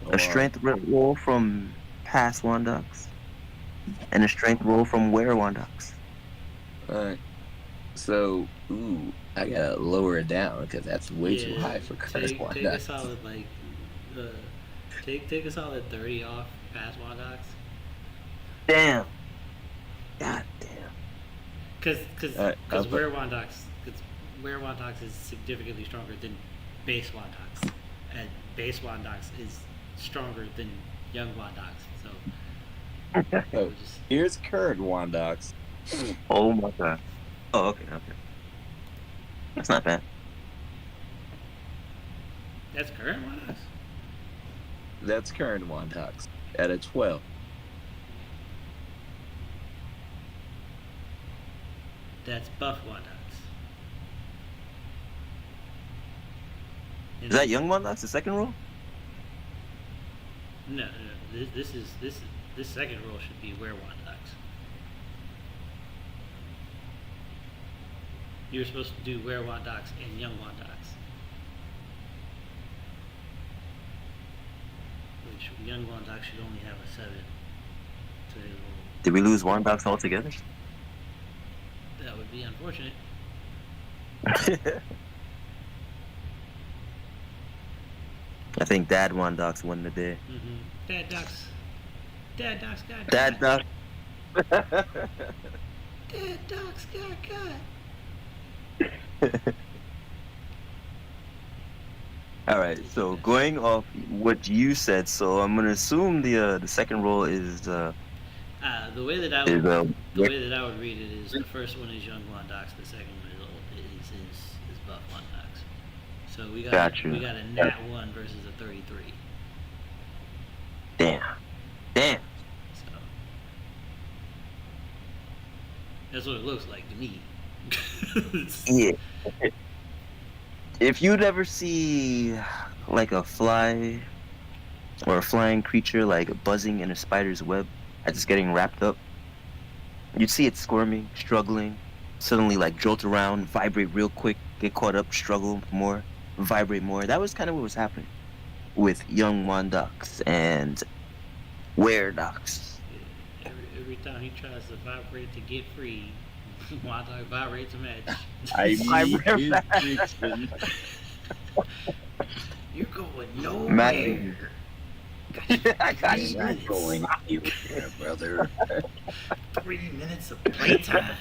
Or- A strength roll from past Wondox, and a strength roll from where Wondox. Alright. So, I gotta lower it down because that's way too high for current take a Wondox. solid like take a solid 30 off past Wondox. Damn. God damn. Because I'll where Wondox is significantly stronger than base Wondox, and base Wondox is stronger than young Wondox. So Oh, here's current Wondox. Oh my god. Oh, okay. That's not bad. that's current Wondox. That's current Wondox at a 12. That's buff Wondox. Is that young Wondox, the second roll? No. This second roll should be where Wondox. You're supposed to do where Wondox and young Wondox. Which young Wondox should only have a 7. So his roll. Did we lose Wondox altogether? That would be unfortunate. I think Dad Wondox won the day. Dad Docs got Dad cut. Doc. Dad Docs got cut. All right. So going off what you said, so I'm gonna assume the second roll is The way that I is would read it is the first one is young Wondox, the second one is buff Wondox. So we got Gotcha. we got a nat 1 versus a 33. damn. So that's what it looks like to me. Yeah. If you'd ever see like a fly or a flying creature like buzzing in a spider's web as it's getting wrapped up, you'd see it squirming, struggling, suddenly like jolt around, vibrate real quick, get caught up, struggle more, vibrate more. That was kind of what was happening with young Wondox and Weredox. Every time he tries to vibrate to get free, Wondox vibrates a match. I need Vibrate his back. fiction. You're going Matt, nowhere. I got Three you. Not minutes. going anywhere, brother. 3 minutes of playtime.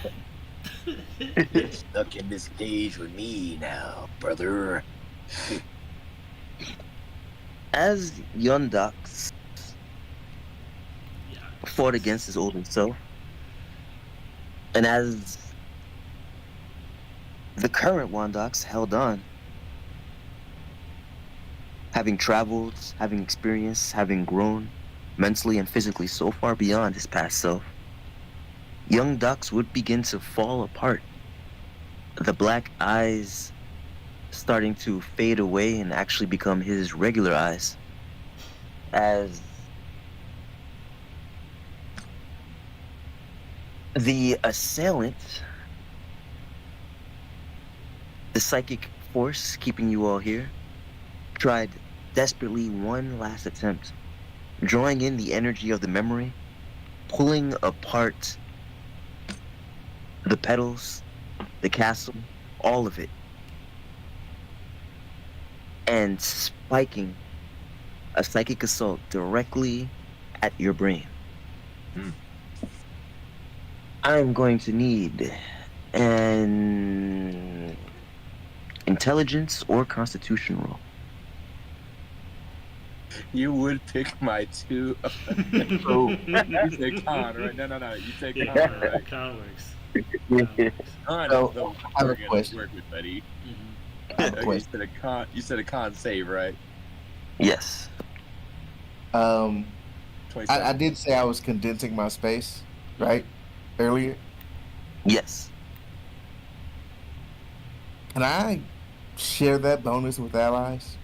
You're stuck in this cage with me now, brother. As Yondox Yeah. fought against his older self, and as the current Wondox held on, having traveled, having experienced, having grown mentally and physically so far beyond his past self, young Dux would begin to fall apart. The black eyes starting to fade away and actually become his regular eyes. As the assailant, the psychic force keeping you all here, tried desperately one last attempt, drawing in the energy of the memory, pulling apart the petals, the castle, all of it, and spiking a psychic assault directly at your brain. Hmm. I'm going to need an intelligence or constitution roll. You would pick my two. Oh. You said con, right? No. You said con, Yeah, right? con works. Con So, is the I have a we're gonna question. work with, buddy. Mhm. I have a Okay, question. you said a con save, right? Yes. 27. I did say I was condensing my space, right? Earlier. Yes. Can I share that bonus with allies?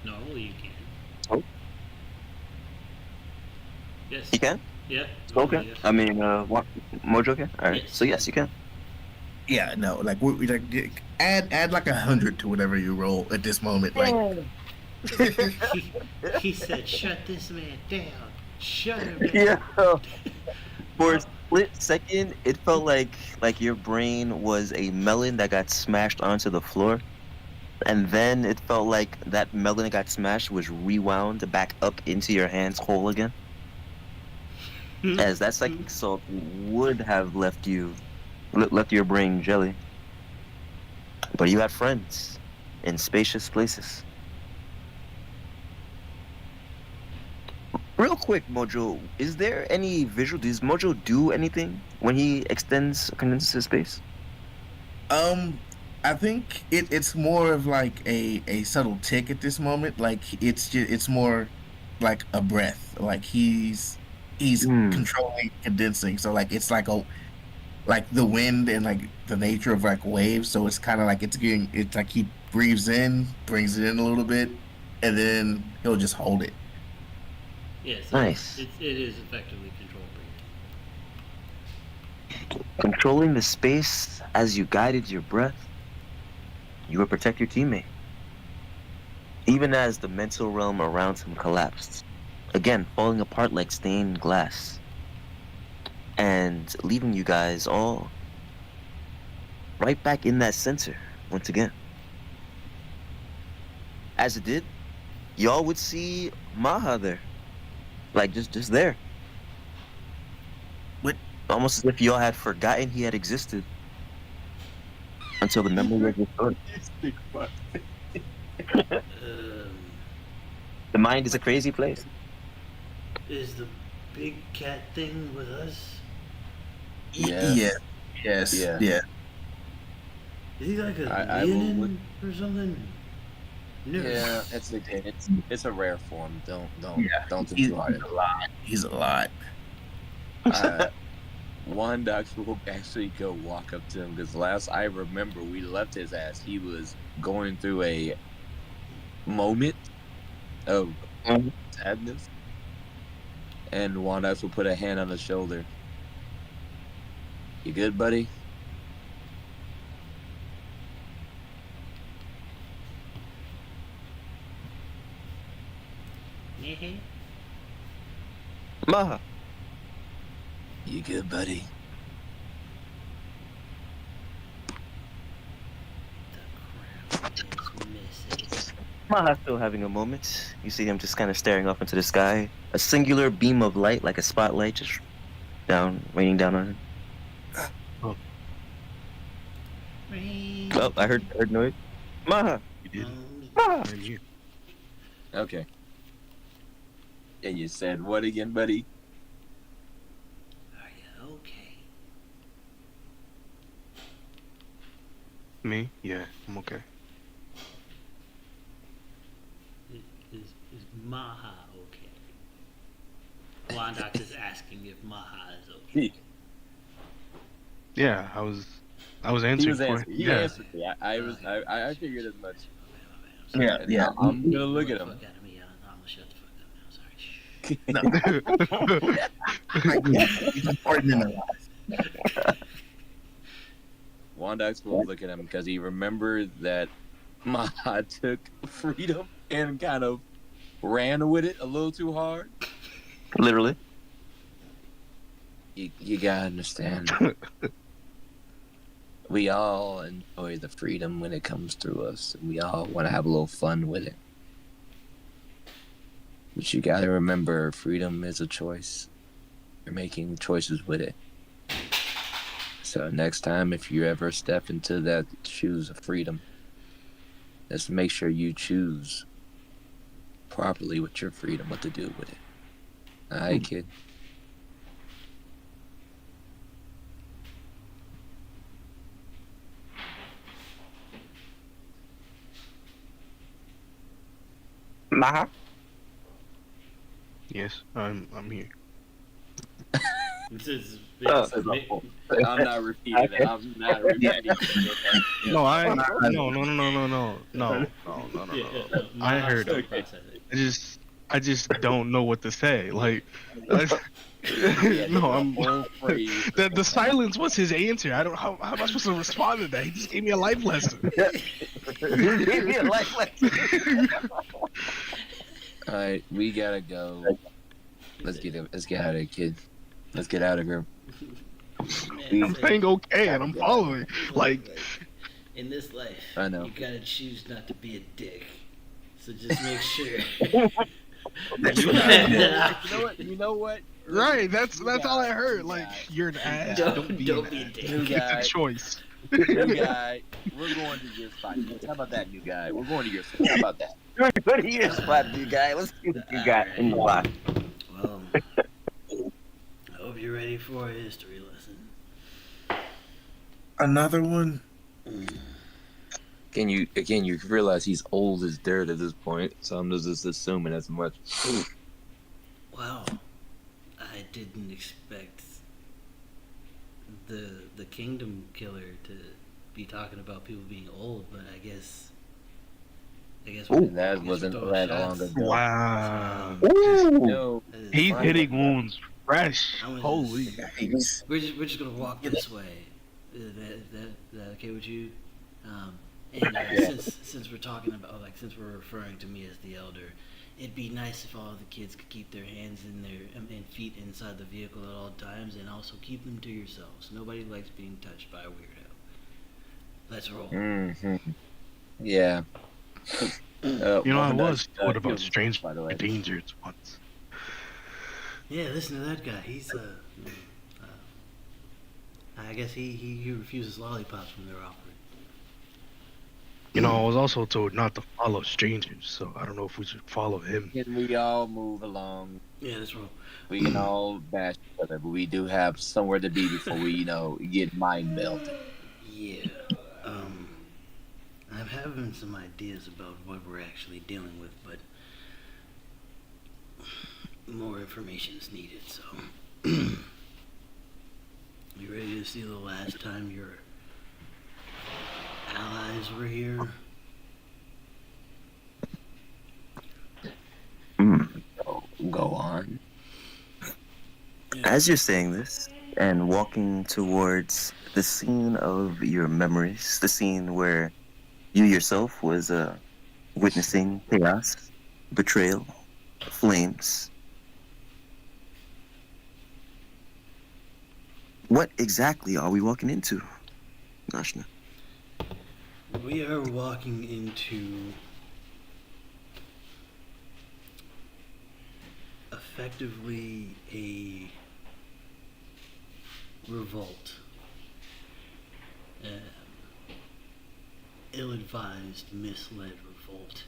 Normally you can. Oh. Yes. You can? Yep. Okay. normally, yes. I mean, what? Mojo can? All right. Yes. So yes, you can. Yeah, no. Like we like add like 100 to whatever you roll at this moment. Like he said, "Shut this man down. Shut him down." Yeah. For a split second, it felt like your brain was a melon that got smashed onto the floor. And then it felt like that melon that got smashed was rewound back up into your hands whole again. As that psychic assault would have left your brain jelly. But you had friends in spacious places. Real quick, Mojo, is there any visual? Does Mojo do anything when he condenses his space? I think it's more of like a subtle tick at this moment. Like it's more like a breath. Like he's controlling condensing. So like it's like the wind and like the nature of like waves. So it's kind of like it's like he breathes in, brings it in a little bit, and then he'll just hold it. Yes. Nice. It is effectively controlled breathing. Controlling the space as you guided your breath, you would protect your teammate. Even as the mental realm around him collapsed, again falling apart like stained glass, and leaving you guys all right back in that center once again. As it did, y'all would see Maha there, like just there. What? Almost as if y'all had forgotten he had existed until the memory was restored. You sick fuck. The mind is a crazy place. Is the big cat thing with us? Yes. Yes. Yeah. Yeah. Is he like a I will leonin or something? No. Yeah, it's a rare form. Don't Yeah. don't He's destroy it. a lot. He's a lot. Wondox will actually go walk up to him because last I remember we left his ass. He was going through a moment of sadness, and Wondox will put a hand on his shoulder. You good, buddy? Yeah. Maha, You good, buddy? The crap is missing. Maha's still having a moment. You see him just kind of staring off into the sky. A singular beam of light, like a spotlight, just raining down on him. Rain. Oh, I heard noise. Maha, You did. Maha. I'm here. Okay. And you said what again, buddy? Are you okay? Me? Yeah, I'm okay. Is Maha okay? Wondox is asking if Maha is okay. Yeah, I was He answering was for answering. He yeah. answered me. I figured as much. Yeah, yeah. I'm gonna look at him. Fuck out of me. I'm gonna shut the fuck up now. Sorry. He's important in the life. Wondox will look at him because he remembered that Maha took freedom and kind of ran with it a little too hard. Literally. You gotta understand. We all enjoy the freedom when it comes through us, and we all want to have a little fun with it. But you gotta remember, freedom is a choice. You're making choices with it. So next time, if you ever step into that shoes of freedom, let's make sure you choose properly with your freedom, what to do with it. Alright, kid? Maha. Yes, I'm here. This is I'm not repeating it. I'm not repeating it. No, no. I heard it. it. I just don't know what to say. Like, no, I'm. The silence was his answer. I don't. How am I supposed to respond to that? He just gave me a life lesson. You gave me a life lesson. Alright, we gotta go. Let's get out of here, kid. Let's get out of here. I'm saying okay, and I'm following. Like, in this life, I know. you gotta choose not to be a dick. So just make sure. You know what? right? That's all I heard. Like, you're an ass. Don't be a an dick. ass. New guy. It's a choice. New guy. We're going to your spot. How about that, new guy? We're going to your spot. How about that? What are you spot, you guy? Let's see what you got in the box. Well, I hope you're ready for a history lesson. Another one? You realize he's old as dirt at this point, so I'm just assuming as much. Wow, I didn't expect the Kingdom Killer to be talking about people being old, but I guess. That wasn't that long ago. Wow. No, He's Fine. hitting wounds fresh. I'm gonna Holy. We're just gonna walk this way. Is that okay with you? And since we're talking about since we're referring to me as the elder, it'd be nice if all the kids could keep their hands in and feet inside the vehicle at all times, and also keep them to yourselves. Nobody likes being touched by a weirdo. Let's roll. Mm-hmm. Yeah. I was told about Kills, strange by the way. dangers once. Yeah, listen to that guy. He's I guess he refuses lollipops when they're offered. I was also told not to follow strangers, so I don't know if we should follow him. Can we all move along? Yeah, let's roll. We can all bash each other, but we do have somewhere to be before we, get mind melted. Yeah. I'm having some ideas about what we're actually dealing with, but more information is needed, so. You ready to see the last time your allies were here? Go on. As you're saying this, and walking towards the scene of your memories, the scene where you yourself was witnessing chaos, betrayal, flames. What exactly are we walking into, Nashna? We are walking into effectively a revolt. Ill-advised, misled revolt.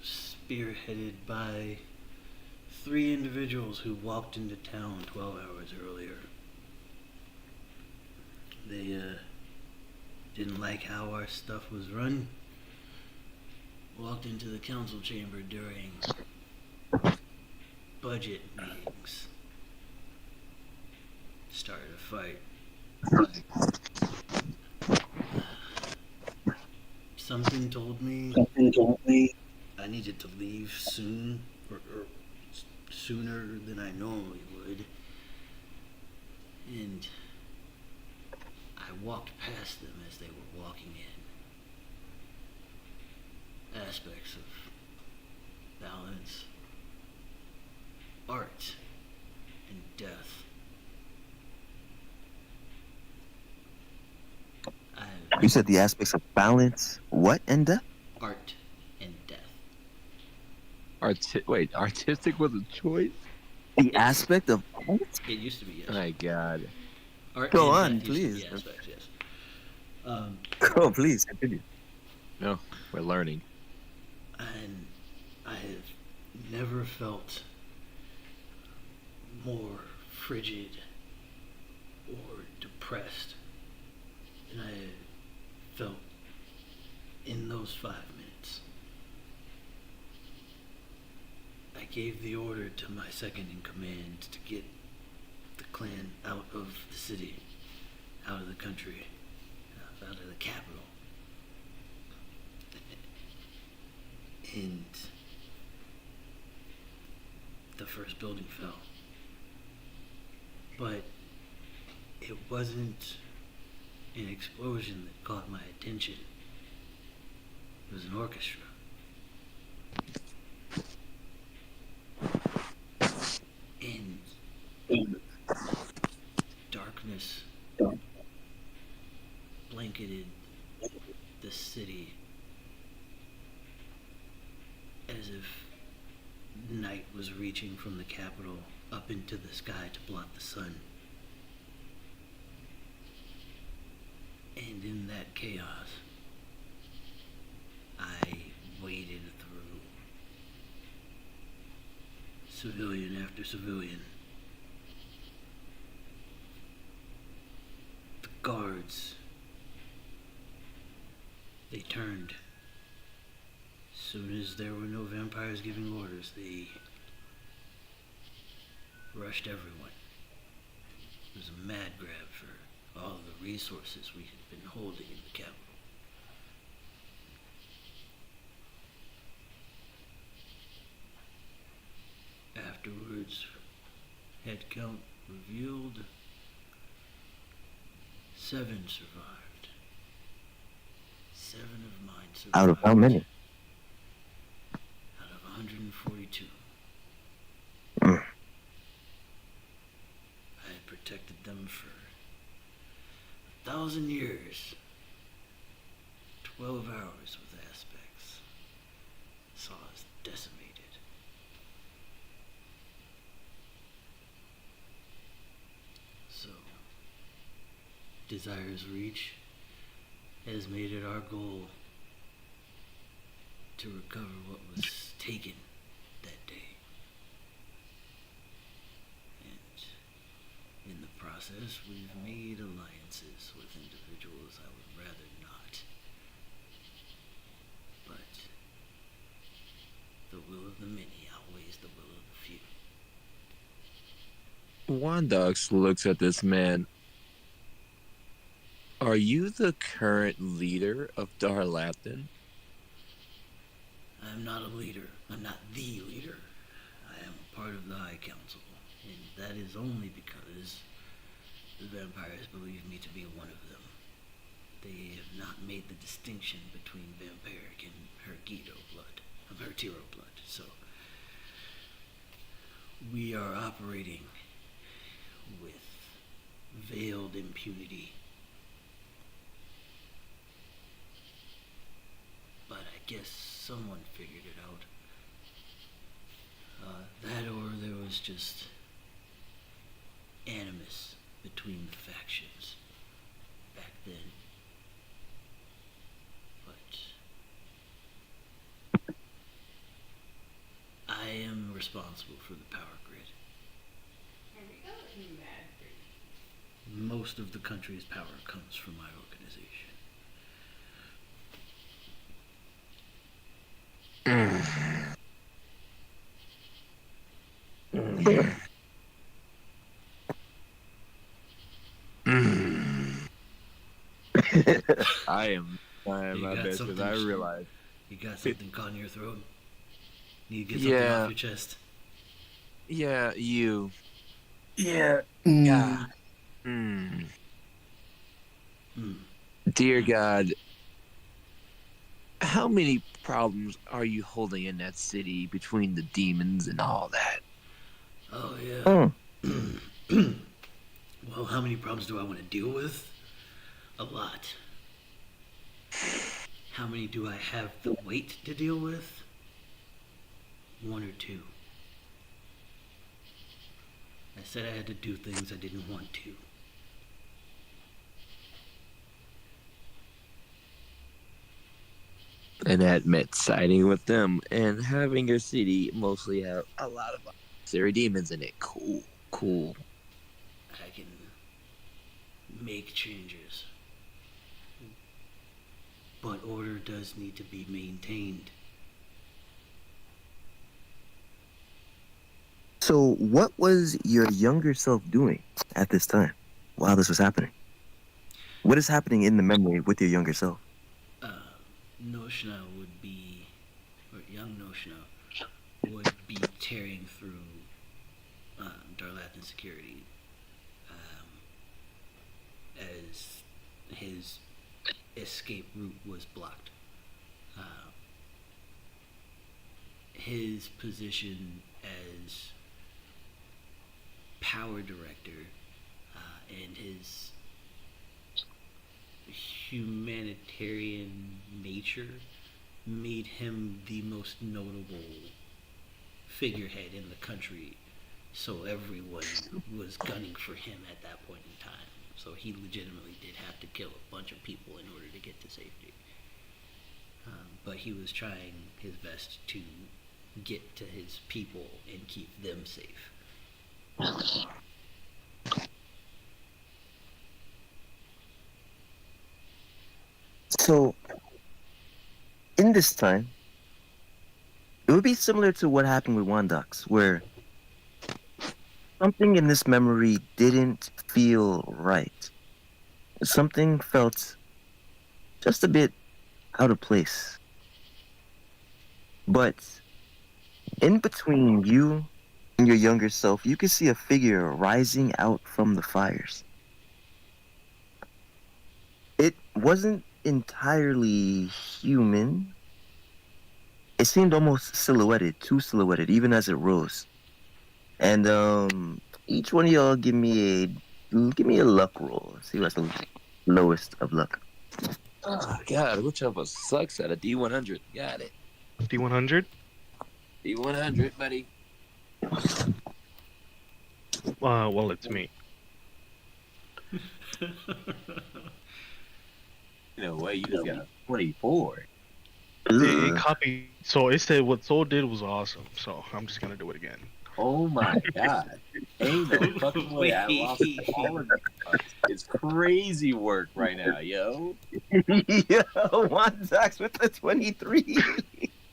Spearheaded by 3 individuals who walked into town 12 hours earlier. They didn't like how our stuff was run. Walked into the council chamber during budget meetings. Started a fight. Something told me I needed to leave soon, or sooner than I normally would. And I walked past them as they were walking in. Aspects of balance, art, and death. You said the aspects of balance, what, and death? Art and death. Artistic was a choice? The aspect of art? It used to be, yes. Oh my god. Art Go and on, death used to please. be aspects, yes. Oh, please continue. No, we're learning. And I have never felt more frigid or depressed than I felt in those 5 minutes. I gave the order to my second in command to get the clan out of the city, out of the country, out of the capital. And the first building fell. But it wasn't an explosion that caught my attention. It was an orchestra. And darkness blanketed the city as if night was reaching from the capital up into the sky to block the sun. And in that chaos, I waded through civilian after civilian. The guards, they turned. As soon as there were no vampires giving orders, they rushed everyone. It was a mad grab for all the resources we had been holding in the capital. Afterwards, head count revealed 7 survived. 7 of mine survived. Out of how many? Out of 142. Mm. I had protected them for 1,000 years. 12 hours with aspects. Saw us decimated. So, Desire's Reach has made it our goal to recover what was taken that day. And in the process, we've made alliances with individuals I would rather not. But the will of the many outweighs the will of the few. Wondox looks at this man. Are you the current leader of Darlapton? I'm not a leader. I'm not the leader. I am a part of the High Council, and that is only because the vampires believe me to be one of them. They have not made the distinction between vampiric and Hergido blood, Hertiro blood, so we are operating with veiled impunity. But I guess someone figured it out. That or there was just animus between the factions back then. But I am responsible for the power grid. Most of the country's power comes from my organization. I am trying You my got best because something, I realize. You got something caught in your throat? Need to get something off your chest? Yeah, you. Yeah. God. Dear God, how many problems are you holding in that city between the demons and all that? Oh, yeah. Well, how many problems do I want to deal with? A lot. How many do I have the weight to deal with? 1 or 2. I said I had to do things I didn't want to. And that meant siding with them and having your city mostly have a lot of unnecessary demons in it. Cool. I can make changes. But order does need to be maintained. So, what was your younger self doing at this time while this was happening? What is happening in the memory with your younger self? Noshna would be, or young Noshna, would be tearing through Darlathan security as his escape route was blocked. His position as power director and his humanitarian nature made him the most notable figurehead in the country, so everyone was gunning for him at that point in time. So he legitimately did have to kill a bunch of people in order to get to safety. But he was trying his best to get to his people and keep them safe. So, in this time, it would be similar to what happened with Wondox, where something in this memory didn't feel right. Something felt just a bit out of place. But in between you and your younger self, you could see a figure rising out from the fires. It wasn't entirely human. It seemed almost silhouetted, too silhouetted, even as it rose. And each one of y'all give me a luck roll. See what's the lowest of luck. Oh, God, which of us sucks at a D100? Got it. D100? D100, buddy. Well, it's me. You know what? You just got a 24. It copied. So it said what Soul did was awesome. So I'm just gonna do it again. Oh my God. Ain't no fucking way I lost all of it. It's crazy work right now, yo. Yo, Wondox with the 23.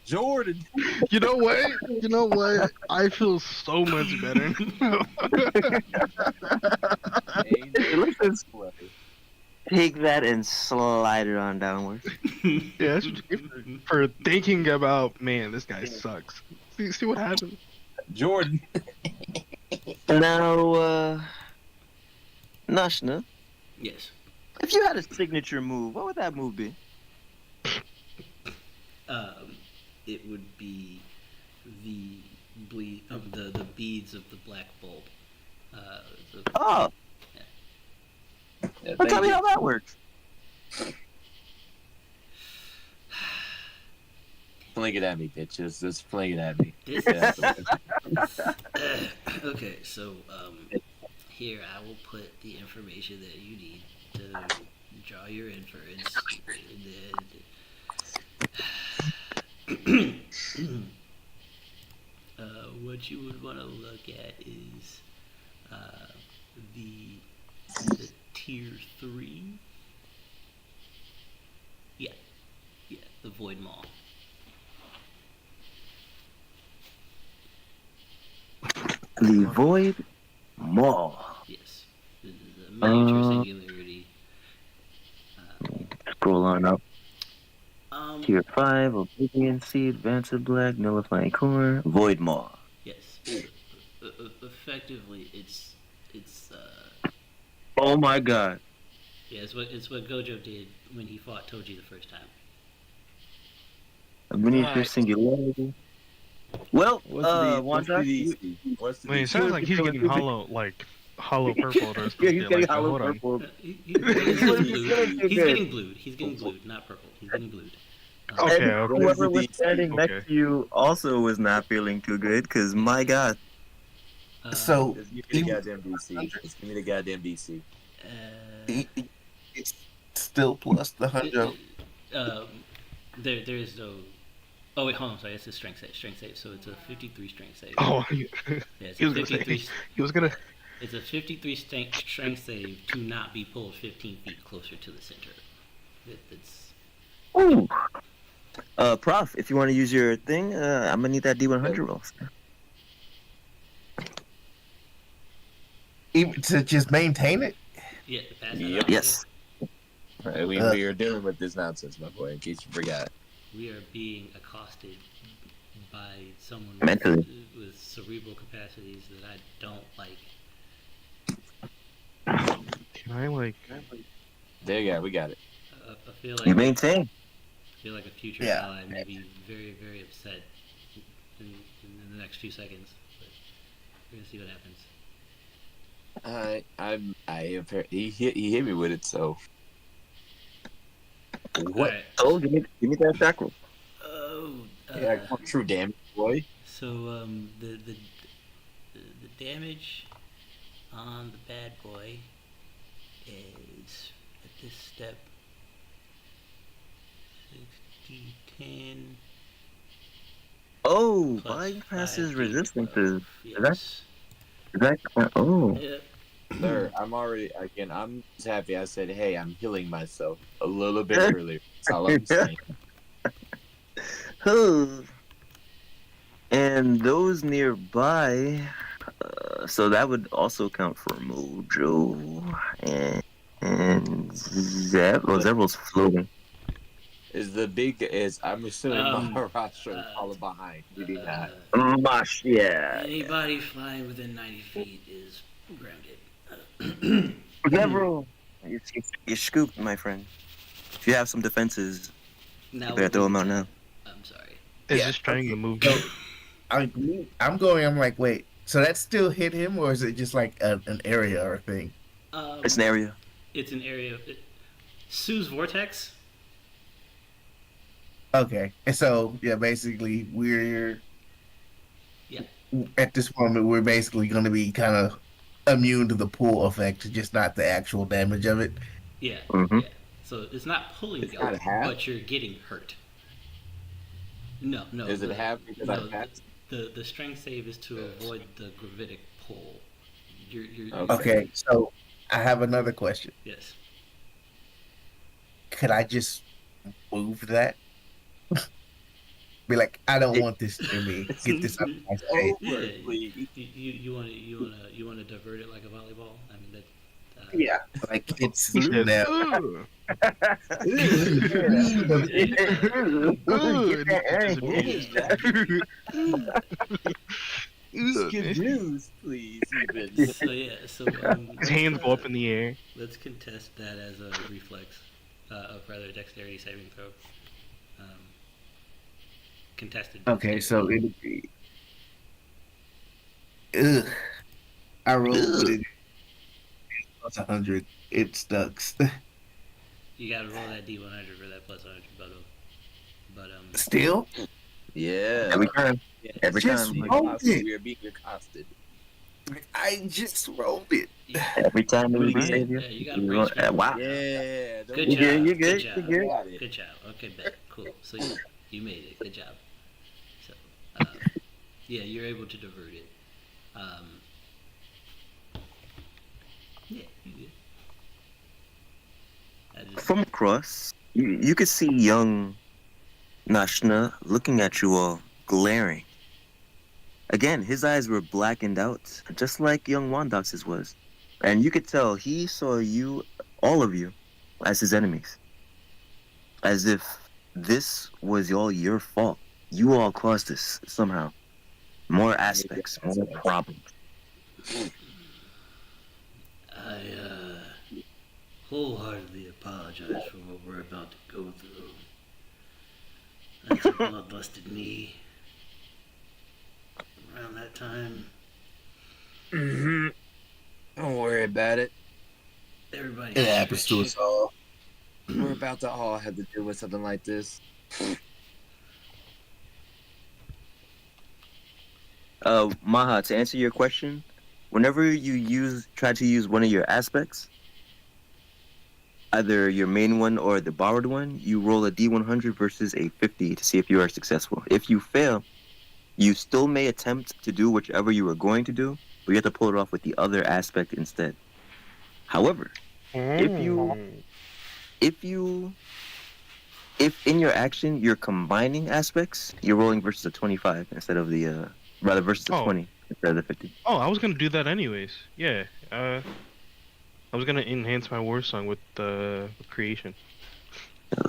Jordan. You know what? I feel so much better. Ain't no Let's take that and slide it on downwards. Yeah, that's for thinking about, man, this guy sucks. See what happens. Jordan. Now, Nashna, Yes. if you had a signature move, what would that move be? It would be the the beads of the black bulb. So, Oh, Yeah, well, thank tell me you. how that works. Fling it at me, bitches. Just fling it at me. This Get out the way. okay, so here I will put the information that you need to draw your inference. And then, what you would want to look at is the tier 3. Yeah, the Void Maw. The Void Maw. Yes, the miniature singularity. Scroll on up. Um, Tier 5, Oblivion Seed, Vancid Black, Nullifying Core, Void Maw. yes. Effectively, it's Oh my god. yeah, it's what Gojo did when he fought Toji the first time. A miniature Alright. singularity. Well, What's the Wondox, DC? What's the I mean, it DC? sounds like he's getting hollow purple or something. yeah, he's getting like, hollow hold on. purple. He's getting blued. He's getting blued, not purple. He's getting blued. Okay, And okay. whoever was Okay. standing next to you also was not feeling too good, because my god. So Just give me the goddamn DC. Just give me the goddamn DC. it's still plus the 100. There is no. Oh wait, hold on. Sorry, it's a strength save. So it's a 53 strength save. Oh, Yeah, it's he a was gonna say 53. he was gonna. It's a 53 strength save to not be pulled 15 feet closer to the center. It's Ooh. Prof, if you want to use your thing, I'm gonna need that D100 roll. Even to just maintain it. yeah. Pass that Yep. out. Yes. Right, we are dealing with this nonsense, my boy, in case you forgot. We are being accosted by someone Mentally. with cerebral capacities that I don't like. Can I like? There you go, we got it. I feel You like maintain. a future Yeah. ally may be very, very upset in the next few seconds. But we're gonna see what happens. He hit me with it, so what? Alright. Oh, give me that sacral. Oh. Yeah, true damage, boy. So the damage on the bad boy is at this step 60, 10. Oh, Plus bypasses 5d12. resistances. Yes. Is that oh. Yep. Sir, I'm just happy I said, hey, I'm healing myself a little bit earlier. That's all I'm saying. And those nearby, so that would also count for Mojo and Zevril's floating. I'm assuming Maharashtra followed behind. Did he not? Mosh, yeah. Anybody flying within 90 feet is grounded. Zevril, you're scooped, my friend. If you have some defenses, Now you better throw them out now. I'm sorry. Is Yeah. this triangle move? So, I'm like, wait. So that still hit him, or is it just like an area or a thing? It's an area. It's an area. Sue's vortex. Okay, and so yeah, basically we're Yeah. at this moment we're basically going to be kind of immune to the pull effect, just not the actual damage of it. Yeah. Mhm. Yeah. So it's not pulling It's you, not half? but you're getting hurt. No. Is it half because I passed? The strength save is to avoid the gravitic pull. You're Okay, so I have another question. Yes. Could I just move that? Be like, I don't want this near me. Get this out of my face. Yeah, please. you want to divert it like a volleyball. I mean that. Yeah, like it's He said, now. "Ugh." Get that Skip news, please. Even. So yeah, so His hands go up in the air. let's contest that as a reflex, of rather dexterity saving throw. Contested. Okay, so dexterity. it'd be. Ugh. I rolled, but it plus 100. It sucks. You gotta roll that D100 for that plus 100, but Still? Yeah. Every time. Yeah, Every Just time. roll it. We are being accosted. I just rolled it. Every time we Right. save you. Yeah, you gotta you break roll- screen. wow. Yeah. don't Good You job. good, you good, Good you job. good. Got it. Good job. Okay, bet. Cool. So you made it. Good job. So, yeah, you're able to divert it. Yeah, you good. I just, From across, you could see young Nashna looking at you all, glaring. Again, his eyes were blackened out, just like young Wondox's was. And you could tell he saw you, all of you, as his enemies. As if this was all your fault. You all caused this somehow. More aspects, more problems. I wholeheartedly apologize for what we're about to go through. That's what bloodlusted me. Around that time, Mm-hmm. Don't worry about it. everybody. It happens to us all. We're about to all have to deal with something like this. Maha, to answer your question, whenever you try to use one of your aspects, either your main one or the borrowed one, you roll a D100 versus a 50 to see if you are successful. If you fail, you still may attempt to do whichever you were going to do, but you have to pull it off with the other aspect instead. However, if in your action you're combining aspects, you're rolling versus a 25 instead of the rather versus a Oh. 20 instead of the 50. Oh, I was gonna do that anyways. Yeah. I was gonna enhance my war song with creation.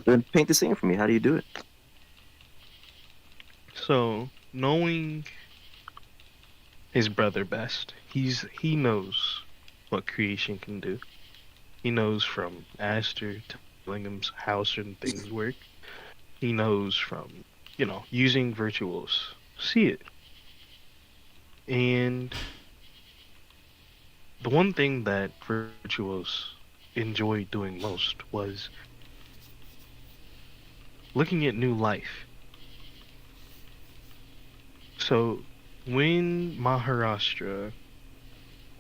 Then paint the scene for me. How do you do it? So, knowing his brother best, he knows what creation can do. He knows from Aster telling him how certain things work. He knows from, using Vyrtuous. See it. And the one thing that Vyrtuous enjoyed doing most was looking at new life. So, when Maharashtra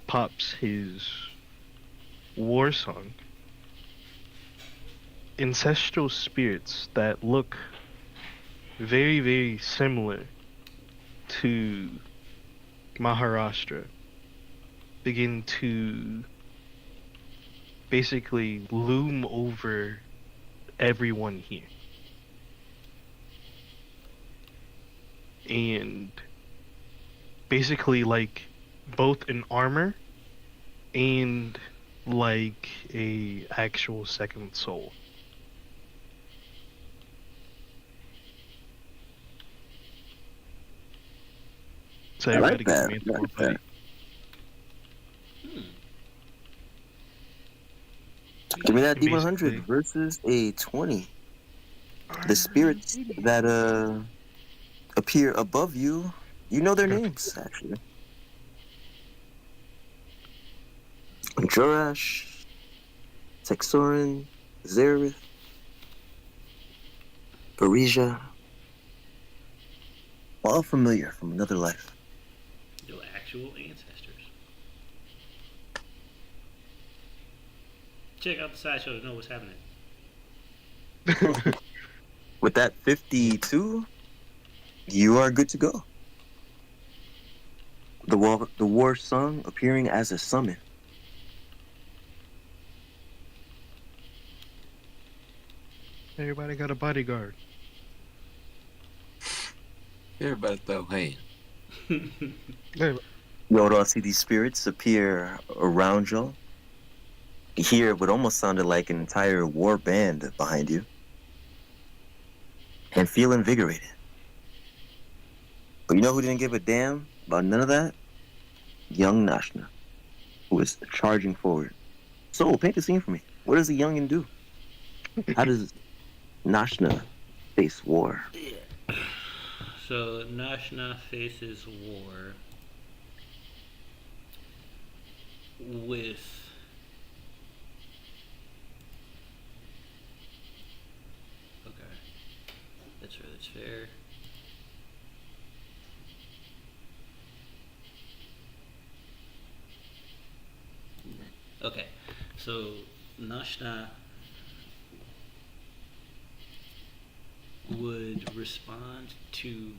pops his war song, ancestral spirits that look very, very similar to Maharashtra begin to basically loom over everyone here. And basically like both an armor and like a actual second soul. So I like everybody can that. command I more like fight. Give me that Basically. D100 versus a 20. The spirits that appear above you, you know their names actually. Jorash, Texorin, Zerith, Parisia, all familiar from another life. Your actual ancestors. Check out the sideshow to know what's happening. With that 52, you are good to go. The war song appearing as a summon. Everybody got a bodyguard. Everybody throw hands. You all see these spirits appear around y'all. You hear what almost sounded like an entire war band behind you. And feel invigorated. But you know who didn't give a damn But none of that. Young Nashna, who is charging forward. So, paint the scene for me. What does the youngin do? How does Nashna face war? Yeah. So Nashna faces war with that's fair. Okay, so Nashna would respond to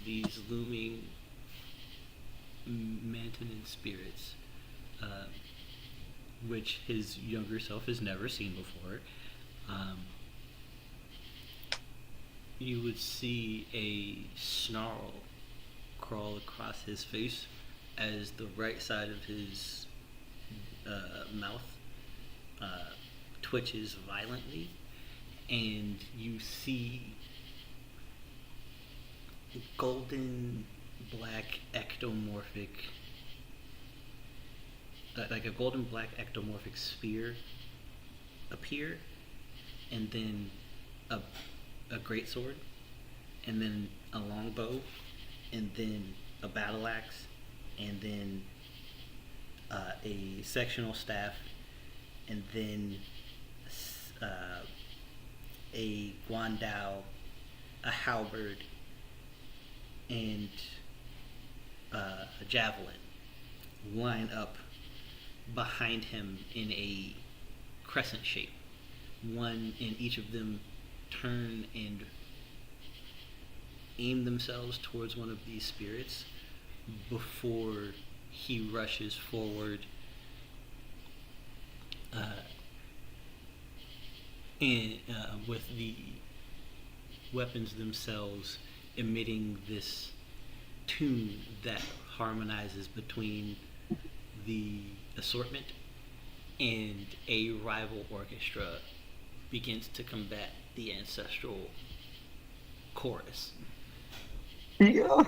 these looming maintenance spirits, which his younger self has never seen before. You would see a snarl crawl across his face as the right side of his mouth twitches violently, and you see golden black ectomorphic, like a golden black ectomorphic sphere appear, and then a great sword, and then a longbow, and then a battle axe, and then a sectional staff, and then a guandao, a halberd, and a javelin line up behind him in a crescent shape. One in each of them turn and aim themselves towards one of these spirits before he rushes forward and with the weapons themselves emitting this tune that harmonizes between the assortment, and a rival orchestra begins to combat the ancestral chorus. Yeah.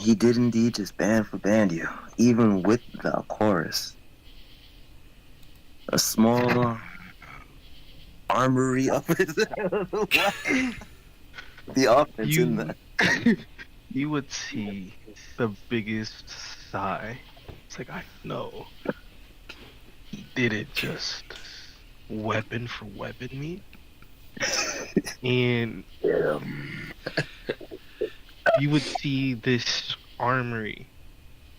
He did indeed just band for band you, even with the chorus. A small armory up his the offense in that. You would see the biggest sigh. It's like, I know. He didn't just weapon for weapon me. And you would see this armory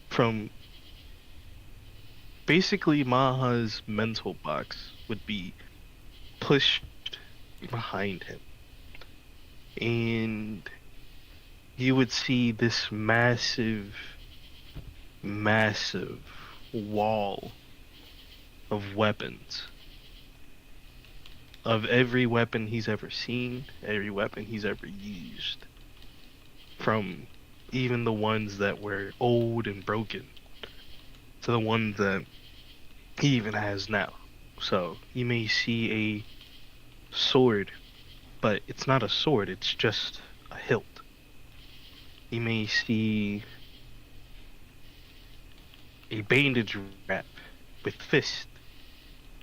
from basically Maha's mental box would be pushed behind him. And you would see this massive wall of weapons. Of every weapon he's ever seen, every weapon he's ever used. From even the ones that were old and broken to the ones that he even has now. So you may see a sword, but it's not a sword, it's just a hilt. You may see a bandage wrap with fist,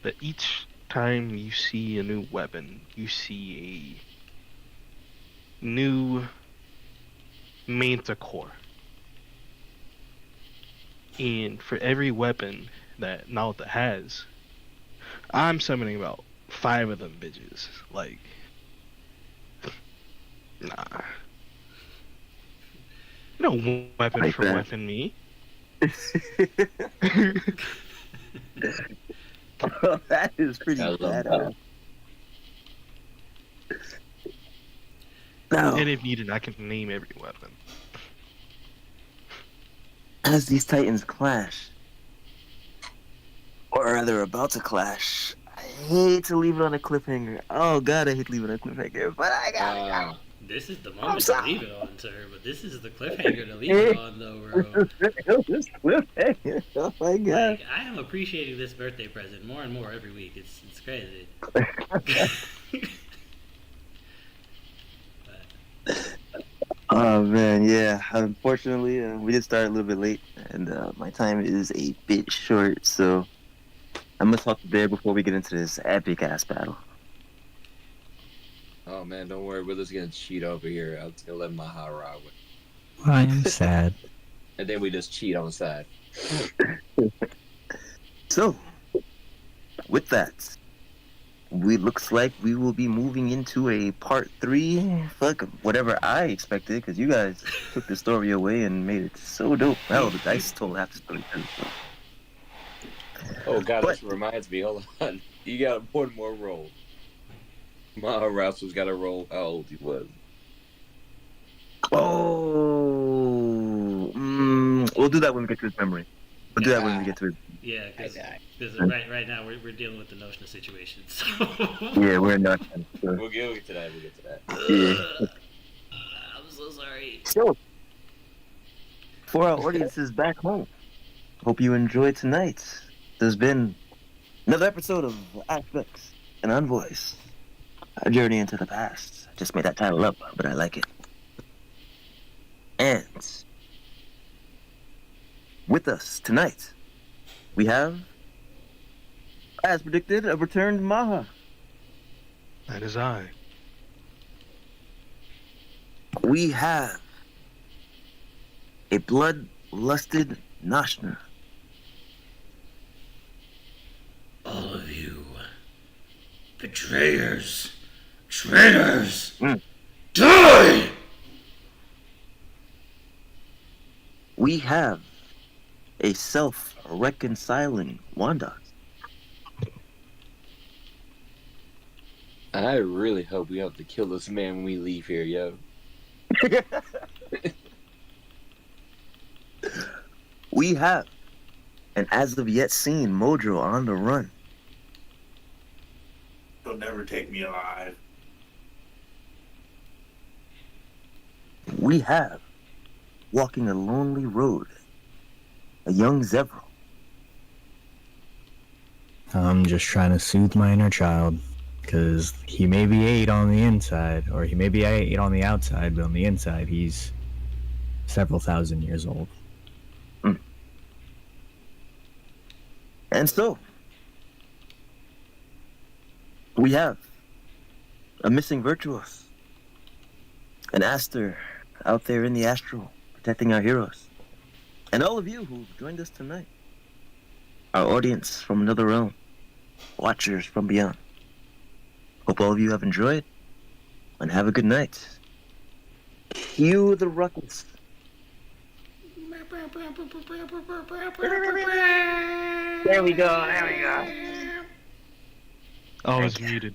but each time you see a new weapon, you see a new manticore. And for every weapon that Nalta has, I'm summoning about 5 of them bitches. Like, nah. No weapon Like for that. weapon me. That is pretty I love badass. Now, And if needed, I can name every weapon. as these titans clash, or rather about to clash, I hate to leave it on a cliffhanger. Oh god, I hate to leave it on a cliffhanger, but I gotta go. This is the I'm moment to sorry. leave it on, sir, but this is the cliffhanger to leave it on, though, bro. This cliffhanger. Oh my god. Like, I am appreciating this birthday present more and more every week. It's crazy. Oh man, yeah. Unfortunately, we did start a little bit late, and my time is a bit short, so I must talk to Bear before we get into this epic ass battle. Oh man, don't worry, we're just gonna cheat over here. I was gonna let Maha ride with, I am sad. and then we just cheat on the side. So, with that, we looks like we will be moving into a part 3. Fuck whatever I expected, because you guys took the story away and made it so dope. Hell, the dice told half the story too. So. Oh god, But- that reminds me. Hold on, you got one more roll. Maha Rascal's got to roll how old he was. Oh, we'll do that when we get to his memory. We'll do that when we get to his. Yeah, because I- right now we're dealing with the notion of situation. So Yeah, we're not. So. We'll get to that. We'll get to that. Yeah. I'm so sorry. So, for our audiences back home, hope you enjoyed tonight. There's been another episode of Aspects and Envoys, a journey into the past. I just made that title up, but I like it. And with us tonight, we have, as predicted, a returned Maha. That is I. We have a blood-lusted Nashna. All of you, betrayers, traitors, die! We have a self-reconciling Wondox. I really hope we have to kill this man when we leave here, yo. We have an as of yet seen Mojo on the run. He'll never take me alive. We have walking a lonely road, a young Zevril. I'm just trying to soothe my inner child, because he may be 8 on the inside, or he may be 8 on the outside, but on the inside he's several thousand years old. And so, we have a missing Vyrtuous, an Aster out there in the astral, protecting our heroes. And all of you who've joined us tonight, our audience from another realm, watchers from beyond. Hope all of you have enjoyed, and have a good night. Cue the ruckus. There we go, there we go. I was muted.